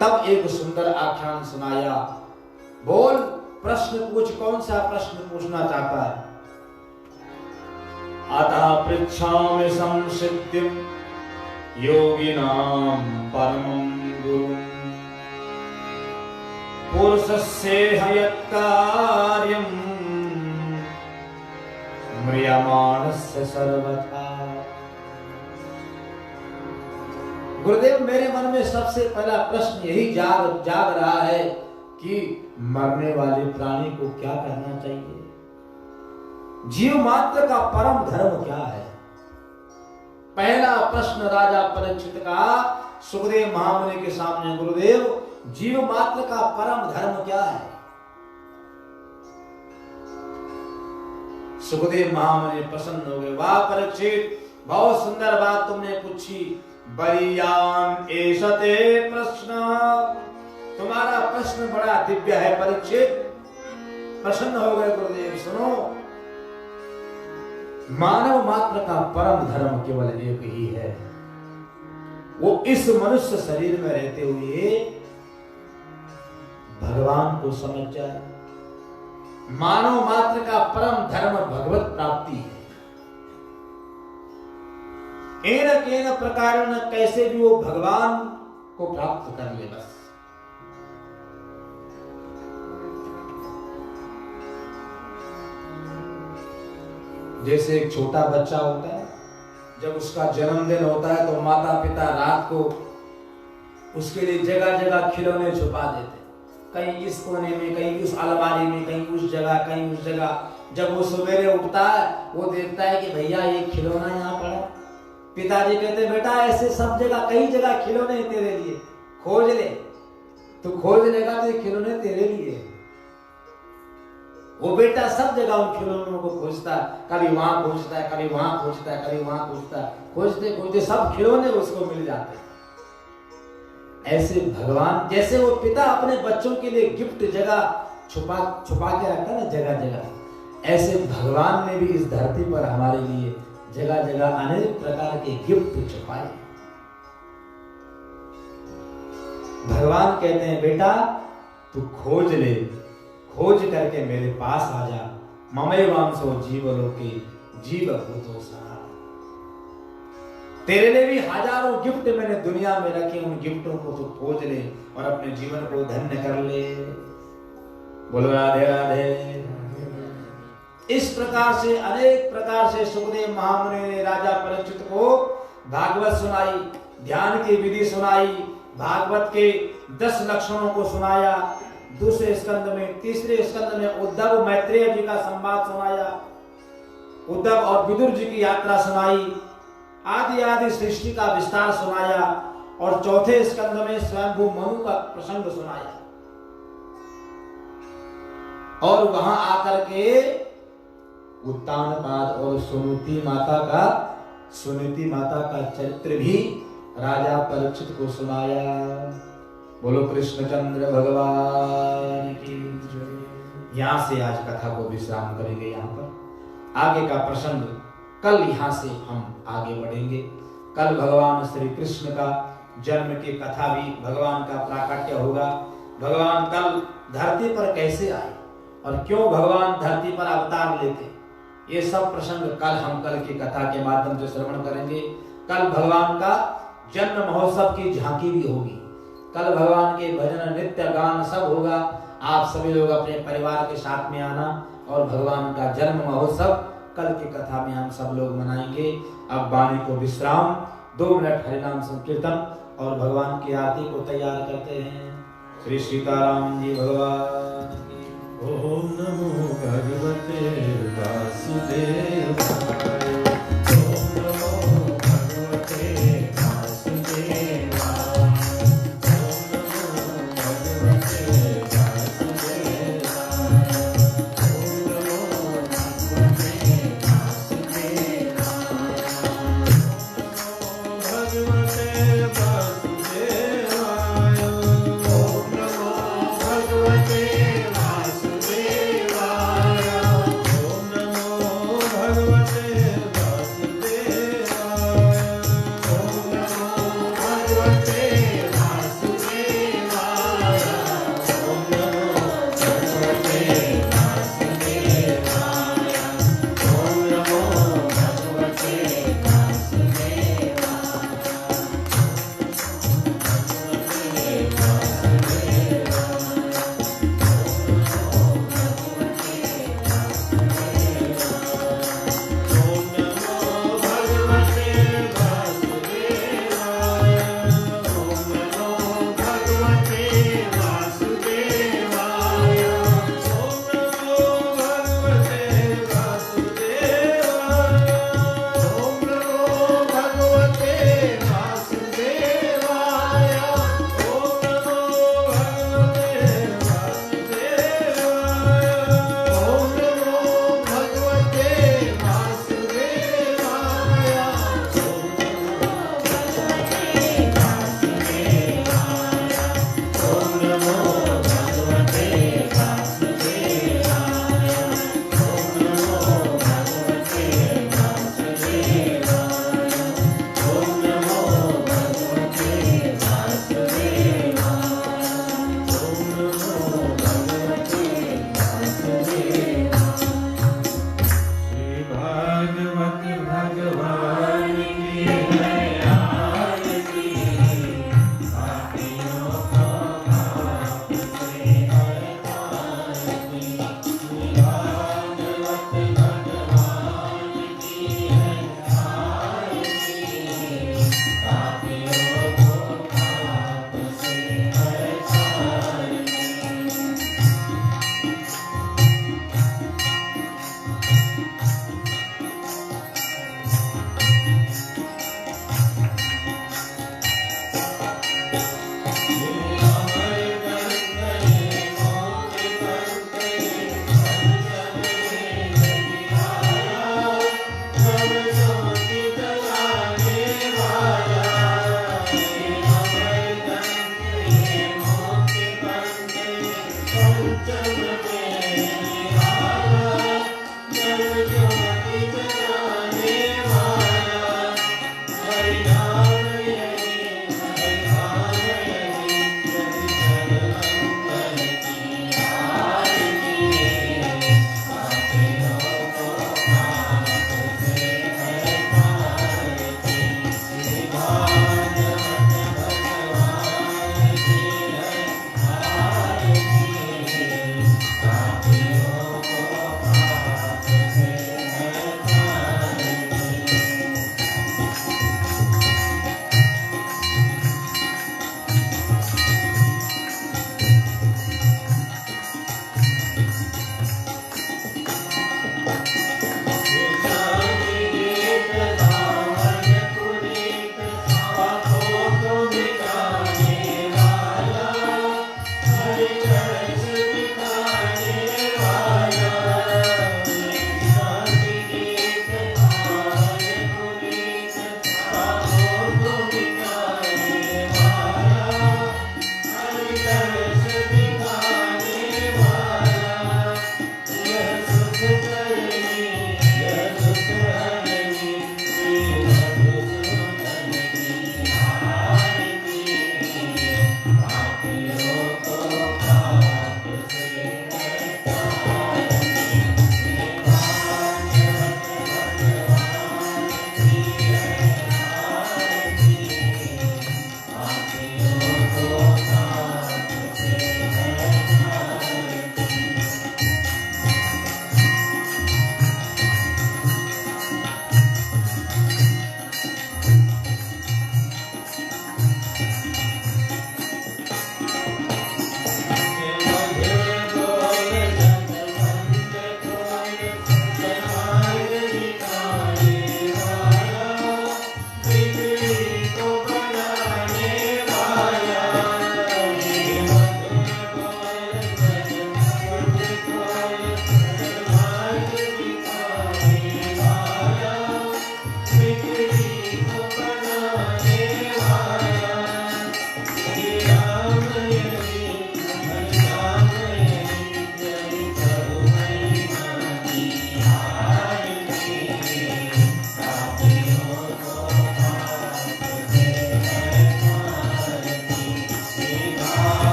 तब एक सुंदर आख्यान सुनाया बोल, प्रश्न पूछ, कौन सा प्रश्न पूछना चाहता है? अतः पृच्छामि संसिद्धिं योगिनां परमं गुरुं पुरुषस्येह यत्कार्यं म्रियमाणस्य सर्वथा। गुरुदेव, मेरे मन में सबसे पहला प्रश्न यही जाग रहा है कि मरने वाले प्राणी को क्या करना चाहिए? जीव मात्र का परम धर्म क्या है? पहला प्रश्न राजा परीक्षित का सुखदेव महामुनि के सामने, गुरुदेव, जीव मात्र का परम धर्म क्या है? सुखदेव महामुनि प्रसन्न हो गए। वाह परीक्षित, बहुत सुंदर बात तुमने पूछी। बलियान एषते प्रश्न, तुम्हारा प्रश्न बड़ा दिव्य है परीक्षित। प्रसन्न हो गए गुरुदेव। सुनो, मानव मात्र का परम धर्म केवल एक ही है, वो इस मनुष्य शरीर में रहते हुए भगवान को समझ जाए। मानव मात्र का परम धर्म भगवत प्राप्ति है। एन केन प्रकार न कैसे भी वो भगवान को प्राप्त कर ले बस। जैसे एक छोटा बच्चा होता है, जब उसका जन्मदिन होता है तो माता पिता रात को उसके लिए जगह जगह खिलौने छुपा देते, कहीं इस कोने में, कहीं उस अलमारी में, कहीं उस जगह, कहीं उस जगह। जब वो सवेरे उठता है वो देखता है कि भैया ये खिलौना यहाँ पड़ा। पिताजी कहते हैं, बेटा ऐसे सब जगह, कई जगह खिलौने तेरे लिए, खोज ले। तो खोज लेगा तो ये खिलौने तेरे लिए। वो बेटा सब जगह उन खिलौनों को खोजता है, कभी वहां खोजता है, कभी वहां खोजता है, कभी वहां खोजता है। खोजते खोजते सब खिलौने उसको मिल जाते हैं। ऐसे भगवान, जैसे वो पिता अपने बच्चों के लिए गिफ्ट जगह छुपा के रखता है ना जगह जगह, ऐसे भगवान ने भी इस धरती पर हमारे लिए जगह जगह अनेक प्रकार के गिफ्ट छुपाए। भगवान कहते हैं, बेटा तू खोज ले, खोज करके मेरे पास आ जा। ममैवांसो जीवलोके जीवभूतो सहा। तेरे लिए भी हजारों गिफ्ट मैंने दुनिया में रखे, उन गिफ्टों को तू खोज ले और अपने जीवन को धन्य कर ले। बोलो राधे राधे। इस प्रकार से, अनेक प्रकार से सुखदेव महामुनि ने राजा परीक्षित को भागवत सुनाई, ध्यान की विधि सुनाई, भागवत के 10 लक्षणों को सुनाया। दूसरे स्कंद में, तीसरे स्कंद में उद्धव मैत्रेय जी का संवाद सुनाया, उद्धव और विदुर जी की यात्रा सुनाई, आदि आदि सृष्टि का विस्तार सुनाया, और चौथे स्कंद में स्वयंभू मनु का प्रसंग सुनाया। और वहां आकर के उत्तानपाद और सुनीति माता का चरित्र भी राजा परीक्षित को सुनाया। बोलो कृष्णचंद्र भगवान की जय। यहां से आज कथा को विश्राम करेंगे। यहाँ पर आगे का प्रसंग कल यहाँ से हम आगे बढ़ेंगे। कल भगवान श्री कृष्ण का जन्म की कथा भी, भगवान का प्राकट्य होगा। भगवान कल धरती पर कैसे आए और क्यों भगवान धरती पर अवतार लेते, ये सब प्रसंग कल की कथा के माध्यम से श्रवण करेंगे। कल भगवान का जन्म महोत्सव की झांकी भी होगी। कल भगवान के भजन, नृत्य, गान सब होगा। आप सभी लोग अपने परिवार के साथ में आना और भगवान का जन्म महोत्सव कल की कथा में हम सब लोग मनाएंगे। अब वाणी को विश्राम, 2 मिनट हरिनाम संकीर्तन और भगवान की आरती को तैयार करते हैं। श्री सीताराम जी भगवान। ओम नमो भगवते वासुदेवाय। Bye.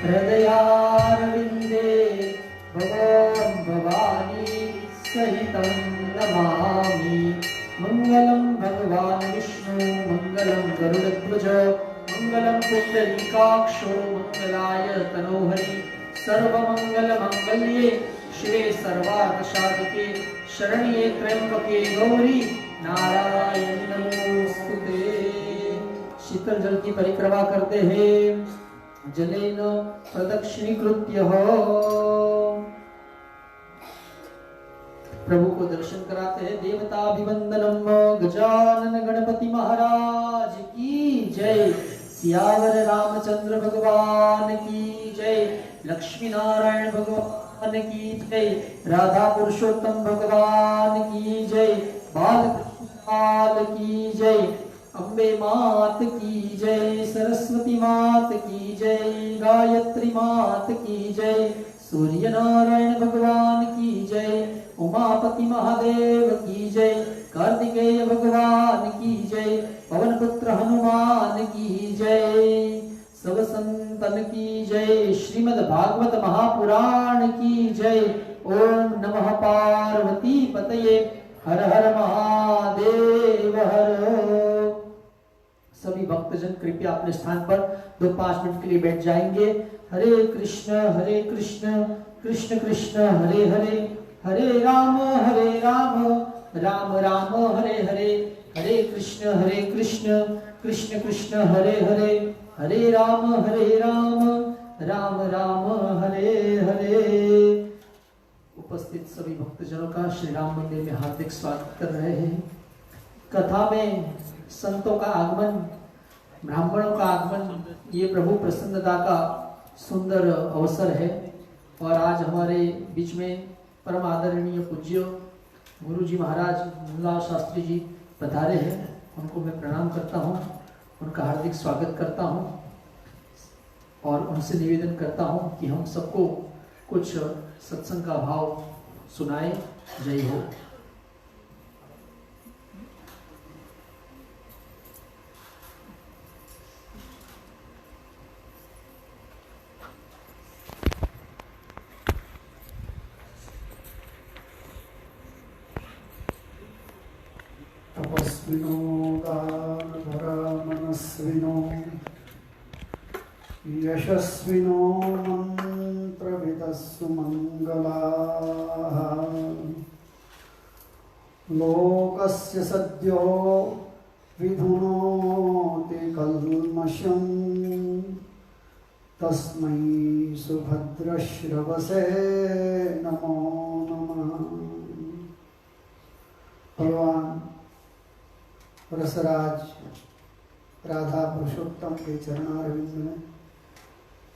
हृदयारविन्दे भगवान् भवानी सहितं नमामि। मङ्गलं भगवान् विष्णु मङ्गलं गरुडध्वज मङ्गलं पुण्डरीकाक्षो मङ्गलाय तनोहरि सर्वमङ्गलमङ्गल्ये शिवे सर्वार्थसाधिके शरण्ये त्र्यंबके गौरी नारायणी नमोस्तुते। शीतल जल की परिक्रमा करते हैं जलेन प्रदक्षिणीकृत्य प्रभु को दर्शन कराते हैं। देवताभिवंदनम गजानन गणपति महाराज की जय। सियावर रामचंद्र भगवान की जय। लक्ष्मी नारायण भगवान की जय। राधा पुरुषोत्तम भगवान की जय। बाल की जय। अम्बे मात की जय। सरस्वती मात की जय। गायत्री मात की जय। सूर्य नारायण भगवान की जय। उमापति महादेव की जय। कार्तिकेय भगवान की जय। पवन पुत्र हनुमान की जय। सब संतन की जय। श्रीमद् भागवत महापुराण की जय। ओम नमः पार्वती पतये हर हर महादेव हर। सभी भक्तजन कृपया अपने स्थान पर 2-5 मिनट के लिए बैठ जाएंगे। हरे कृष्ण कृष्ण कृष्ण हरे हरे हरे राम राम राम हरे हरे हरे कृष्ण कृष्ण कृष्ण हरे हरे हरे राम राम राम हरे हरे। उपस्थित सभी भक्तजनों का श्री राम मंदिर में हार्दिक स्वागत कर रहे हैं। कथा में संतों का आगमन, ब्राह्मणों का आगमन, ये प्रभु प्रसन्नता का सुंदर अवसर है। और आज हमारे बीच में परम आदरणीय पूज्य गुरु जी महाराज मुल्ला शास्त्री जी पधारे हैं। उनको मैं प्रणाम करता हूँ, उनका हार्दिक स्वागत करता हूँ और उनसे निवेदन करता हूँ कि हम सबको कुछ सत्संग का भाव सुनाए। जय हो। तपस्विनो दानधरामनस्विनो यशस्विनो मन्त्रविदः सुमन्त्रिभिः सर्वमङ्गलाः लोकस्य सद्यो विधुनोति कल्मषं तस्मै सुभद्रश्रवसे नमो नमः। भगवान रसराज राधा पुरुषोत्तम के चरणारविंद में,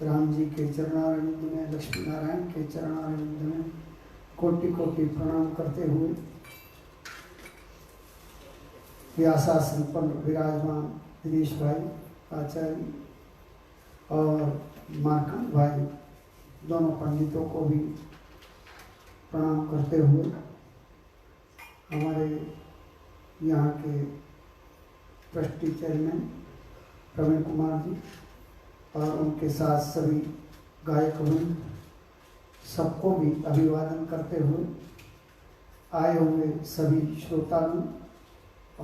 राम जी के चरणारविंद में, लक्ष्मी नारायण के चरणारविंद में कोटि कोटि प्रणाम करते हुए व्यासासन पर विराजमान दिनेश भाई आचार्य और मार्कंड भाई दोनों पंडितों को भी प्रणाम करते हुए हमारे यहाँ के ट्रस्टी चेयरमैन प्रवीण कुमार जी और उनके साथ सभी गायक वृंद सबको भी अभिवादन करते हुए आए हुए सभी श्रोतागण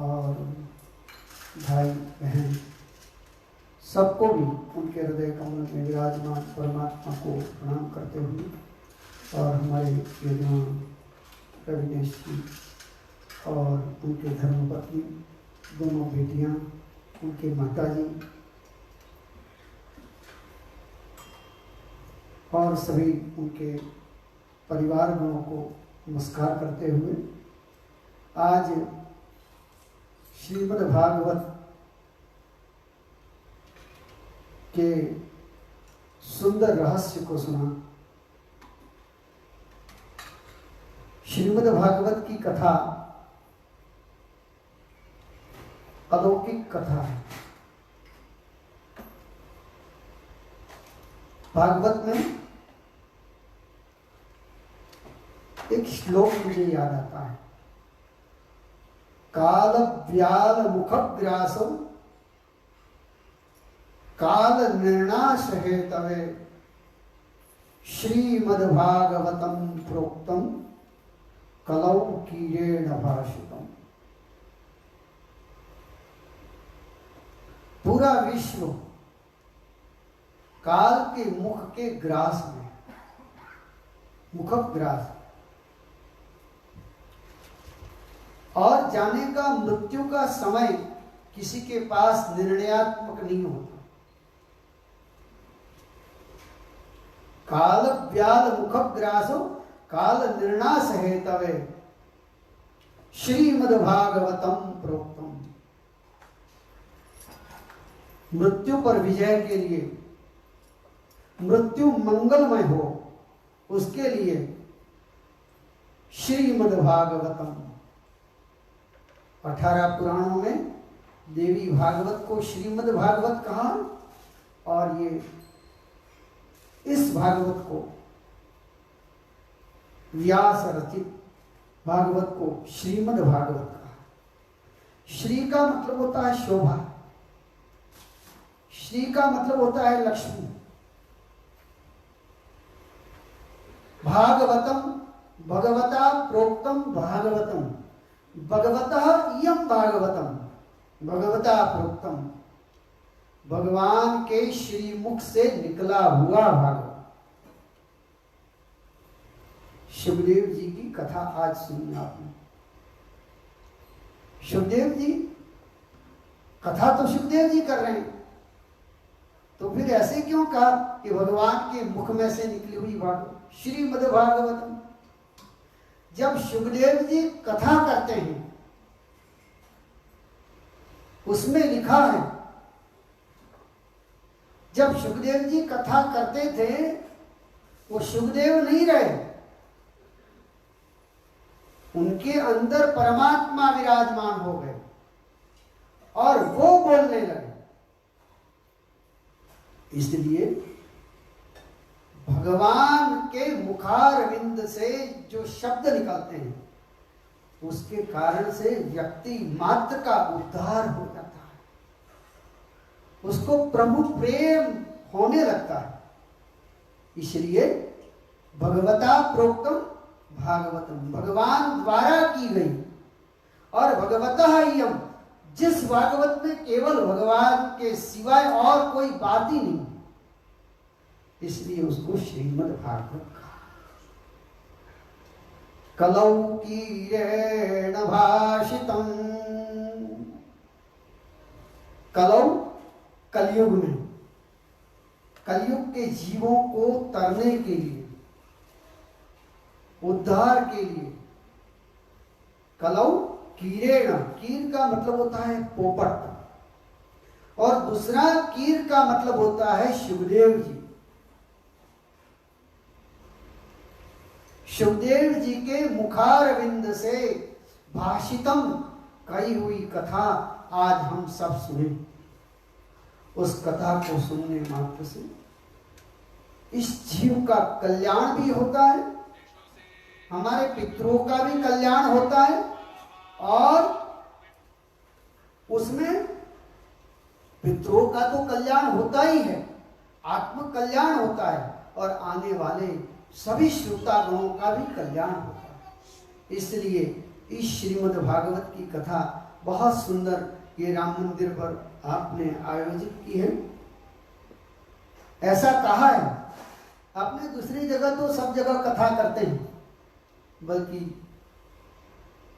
और भाई बहन सबको भी उनके हृदय कमल में विराजमान परमात्मा को प्रणाम करते हुए और हमारे यजमान रविनेश जी और उनके धर्मपत्नी दोनों बेटियां, उनके माताजी और सभी उनके परिवारजनों को नमस्कार करते हुए आज श्रीमद् भागवत के सुंदर रहस्य को सुना। श्रीमद् भागवत की कथा अलौकिक कथा है। भागवत में एक श्लोक मुझे याद आता है, काल व्याल मुखग्रासो काल निर्णाश हेतवे श्रीमद्भागवतम प्रोक्तम कलौ कीरेण भाषितम। पूरा विश्व काल के मुख के ग्रास में, मुखग्रास, और जाने का मृत्यु का समय किसी के पास निर्णयात्मक नहीं होता। काल व्याल मुखग्रासो काल निर्णास हेतवे श्रीमद्भागवतम प्रोक्तम। मृत्यु पर विजय के लिए, मृत्यु मंगलमय हो उसके लिए श्रीमद्भागवतम। 18 पुराणों में देवी भागवत को श्रीमद् भागवत कहा और ये इस भागवत को, व्यास रचित भागवत को श्रीमद् भागवत कहा। श्री का मतलब होता है शोभा, श्री का मतलब होता है लक्ष्मी। भागवतम भगवता प्रोक्तम भागवतम, भगवतः इयं भागवतम, भगवता प्रोक्तम, भगवान के श्रीमुख से निकला हुआ भागवत। सुखदेव जी की कथा आज सुनी आपने। सुखदेव जी, कथा तो सुखदेव जी कर रहे हैं, तो फिर ऐसे क्यों कहा कि भगवान के मुख में से निकली हुई भागवत श्रीमद् भागवतम? जब सुखदेव जी कथा करते हैं उसमें लिखा है, जब सुखदेव जी कथा करते थे वो सुखदेव नहीं रहे, उनके अंदर परमात्मा विराजमान हो गए और वो बोलने लगे। इसलिए भगवान के मुखारविंद से जो शब्द निकलते हैं उसके कारण से व्यक्ति मात्र का उद्धार हो जाता है, उसको प्रभु प्रेम होने लगता है। इसलिए भगवता प्रोक्तम भागवतम, भगवान द्वारा की गई, और भगवतः इयं, जिस भागवत में केवल भगवान के सिवाय और कोई बात ही नहीं, इसलिए उसको श्रीमद् भागवत कहा। कलौ कीरेण भाषितम्। कलौ कलयुग में, कलयुग के जीवों को तरने के लिए, उद्धार के लिए, कलौ कीरेण, कीर का मतलब होता है पोपट, और दूसरा कीर का मतलब होता है शुभदेव जी। शुभदेव जी के मुखारविंद से भाषितम, कही हुई कथा आज हम सब सुने। उस कथा को सुनने मात्र से इस जीव का कल्याण भी होता है, हमारे पितरों का भी कल्याण होता है, और उसमें पितरों का तो कल्याण होता ही है, आत्म कल्याण होता है, और आने वाले सभी श्रोतागणों का भी कल्याण होता है। इसलिए इस श्रीमद् भागवत की कथा बहुत सुंदर ये राम मंदिर पर आपने आयोजित की है। ऐसा कहा है, आपने दूसरी जगह तो सब जगह कथा करते हैं, बल्कि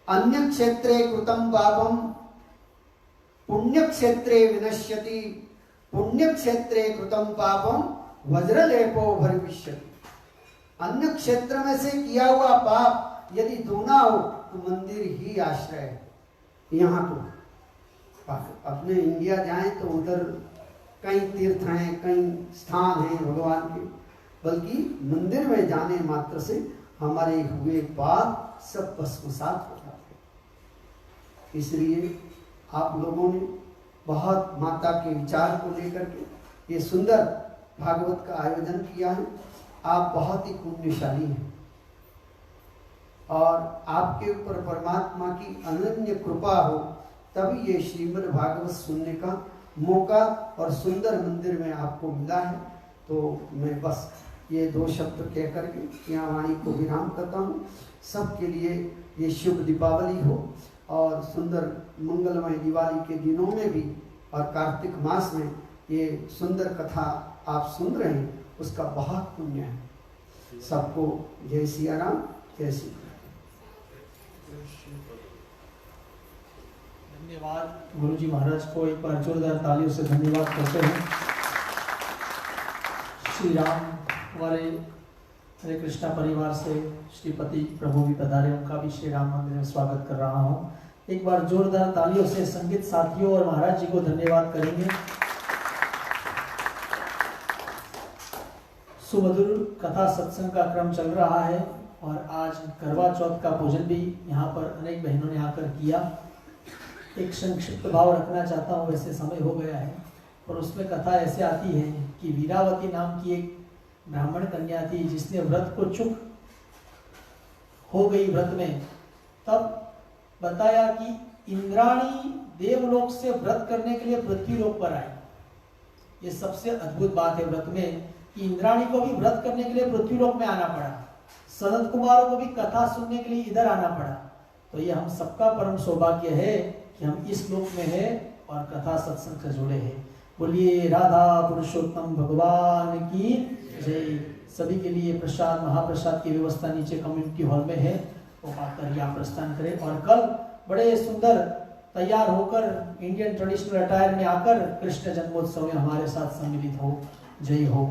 अन्य क्षेत्रे कृतं पापम पुण्य क्षेत्रे विनश्यति, पुण्य क्षेत्रे कृतं पापम वज्रलेपो भविष्यति। अन्य क्षेत्र में से किया हुआ पाप यदि धोना हो तो मंदिर ही आश्रय है। यहाँ तो अपने इंडिया जाएं तो उधर कई तीर्थ हैं, कई स्थान हैं भगवान के, बल्कि मंदिर में जाने मात्र से हमारे हुए पाप सब भस्मसात हो जाते हैं। इसलिए आप लोगों ने बहुत माता के विचार को लेकर के ये सुंदर भागवत का आयोजन किया है। आप बहुत ही पुण्यशाली हैं, और आपके ऊपर परमात्मा की अनन्य कृपा हो तभी ये श्रीमद् भागवत सुनने का मौका और सुंदर मंदिर में आपको मिला है। तो मैं बस ये दो शब्द कह करके यहाँ वाणी को विराम करता हूँ। सबके लिए ये शुभ दीपावली हो, और सुंदर मंगलमय दिवाली के दिनों में भी और कार्तिक मास में ये सुंदर कथा आप सुन रहे हैं, उसका बहुत पुण्य है। सबको जय सिया राम, जय श्री धन्यवाद। गुरु जी महाराज को एक बार जोरदार तालियों से धन्यवाद करते हैं। श्री राम वाले हरे कृष्णा परिवार से श्रीपति प्रभु भी पधारे, उनका भी श्री राम मंदिर में स्वागत कर रहा हूँ। एक बार जोरदार तालियों से संगीत साथियों और महाराज जी को धन्यवाद करेंगे। सुमधुर कथा सत्संग का क्रम चल रहा है, और आज करवा चौथ का भोजन भी यहाँ पर अनेक बहनों ने आकर किया। एक संक्षिप्त भाव रखना चाहता हूँ, वैसे समय हो गया है, और उसमें कथा ऐसे आती है कि वीरावती नाम की एक ब्राह्मण कन्या थी, जिसने व्रत को चूक हो गई व्रत में। तब बताया कि इंद्राणी देवलोक से व्रत करने के लिए पृथ्वीलोक पर आई। ये सबसे अद्भुत बात है व्रत में, कि इंद्राणी को भी व्रत करने के लिए पृथ्वीलोक में आना पड़ा, सनत कुमारों को भी कथा सुनने के लिए इधर आना पड़ा। तो ये हम सबका परम सौभाग्य है कि हम इस लोक में है और कथा सत्संग से जुड़े हैं। बोलिए राधा पुरुषोत्तम भगवान की जय। सभी के लिए प्रसाद, महाप्रसाद की व्यवस्था नीचे कम्युनिटी हॉल में है, वो पाकर यहाँ प्रस्थान करें। और कल बड़े सुंदर तैयार होकर इंडियन ट्रेडिशनल अटायर में आकर कृष्ण जन्मोत्सव में हमारे साथ सम्मिलित हो। जय हो।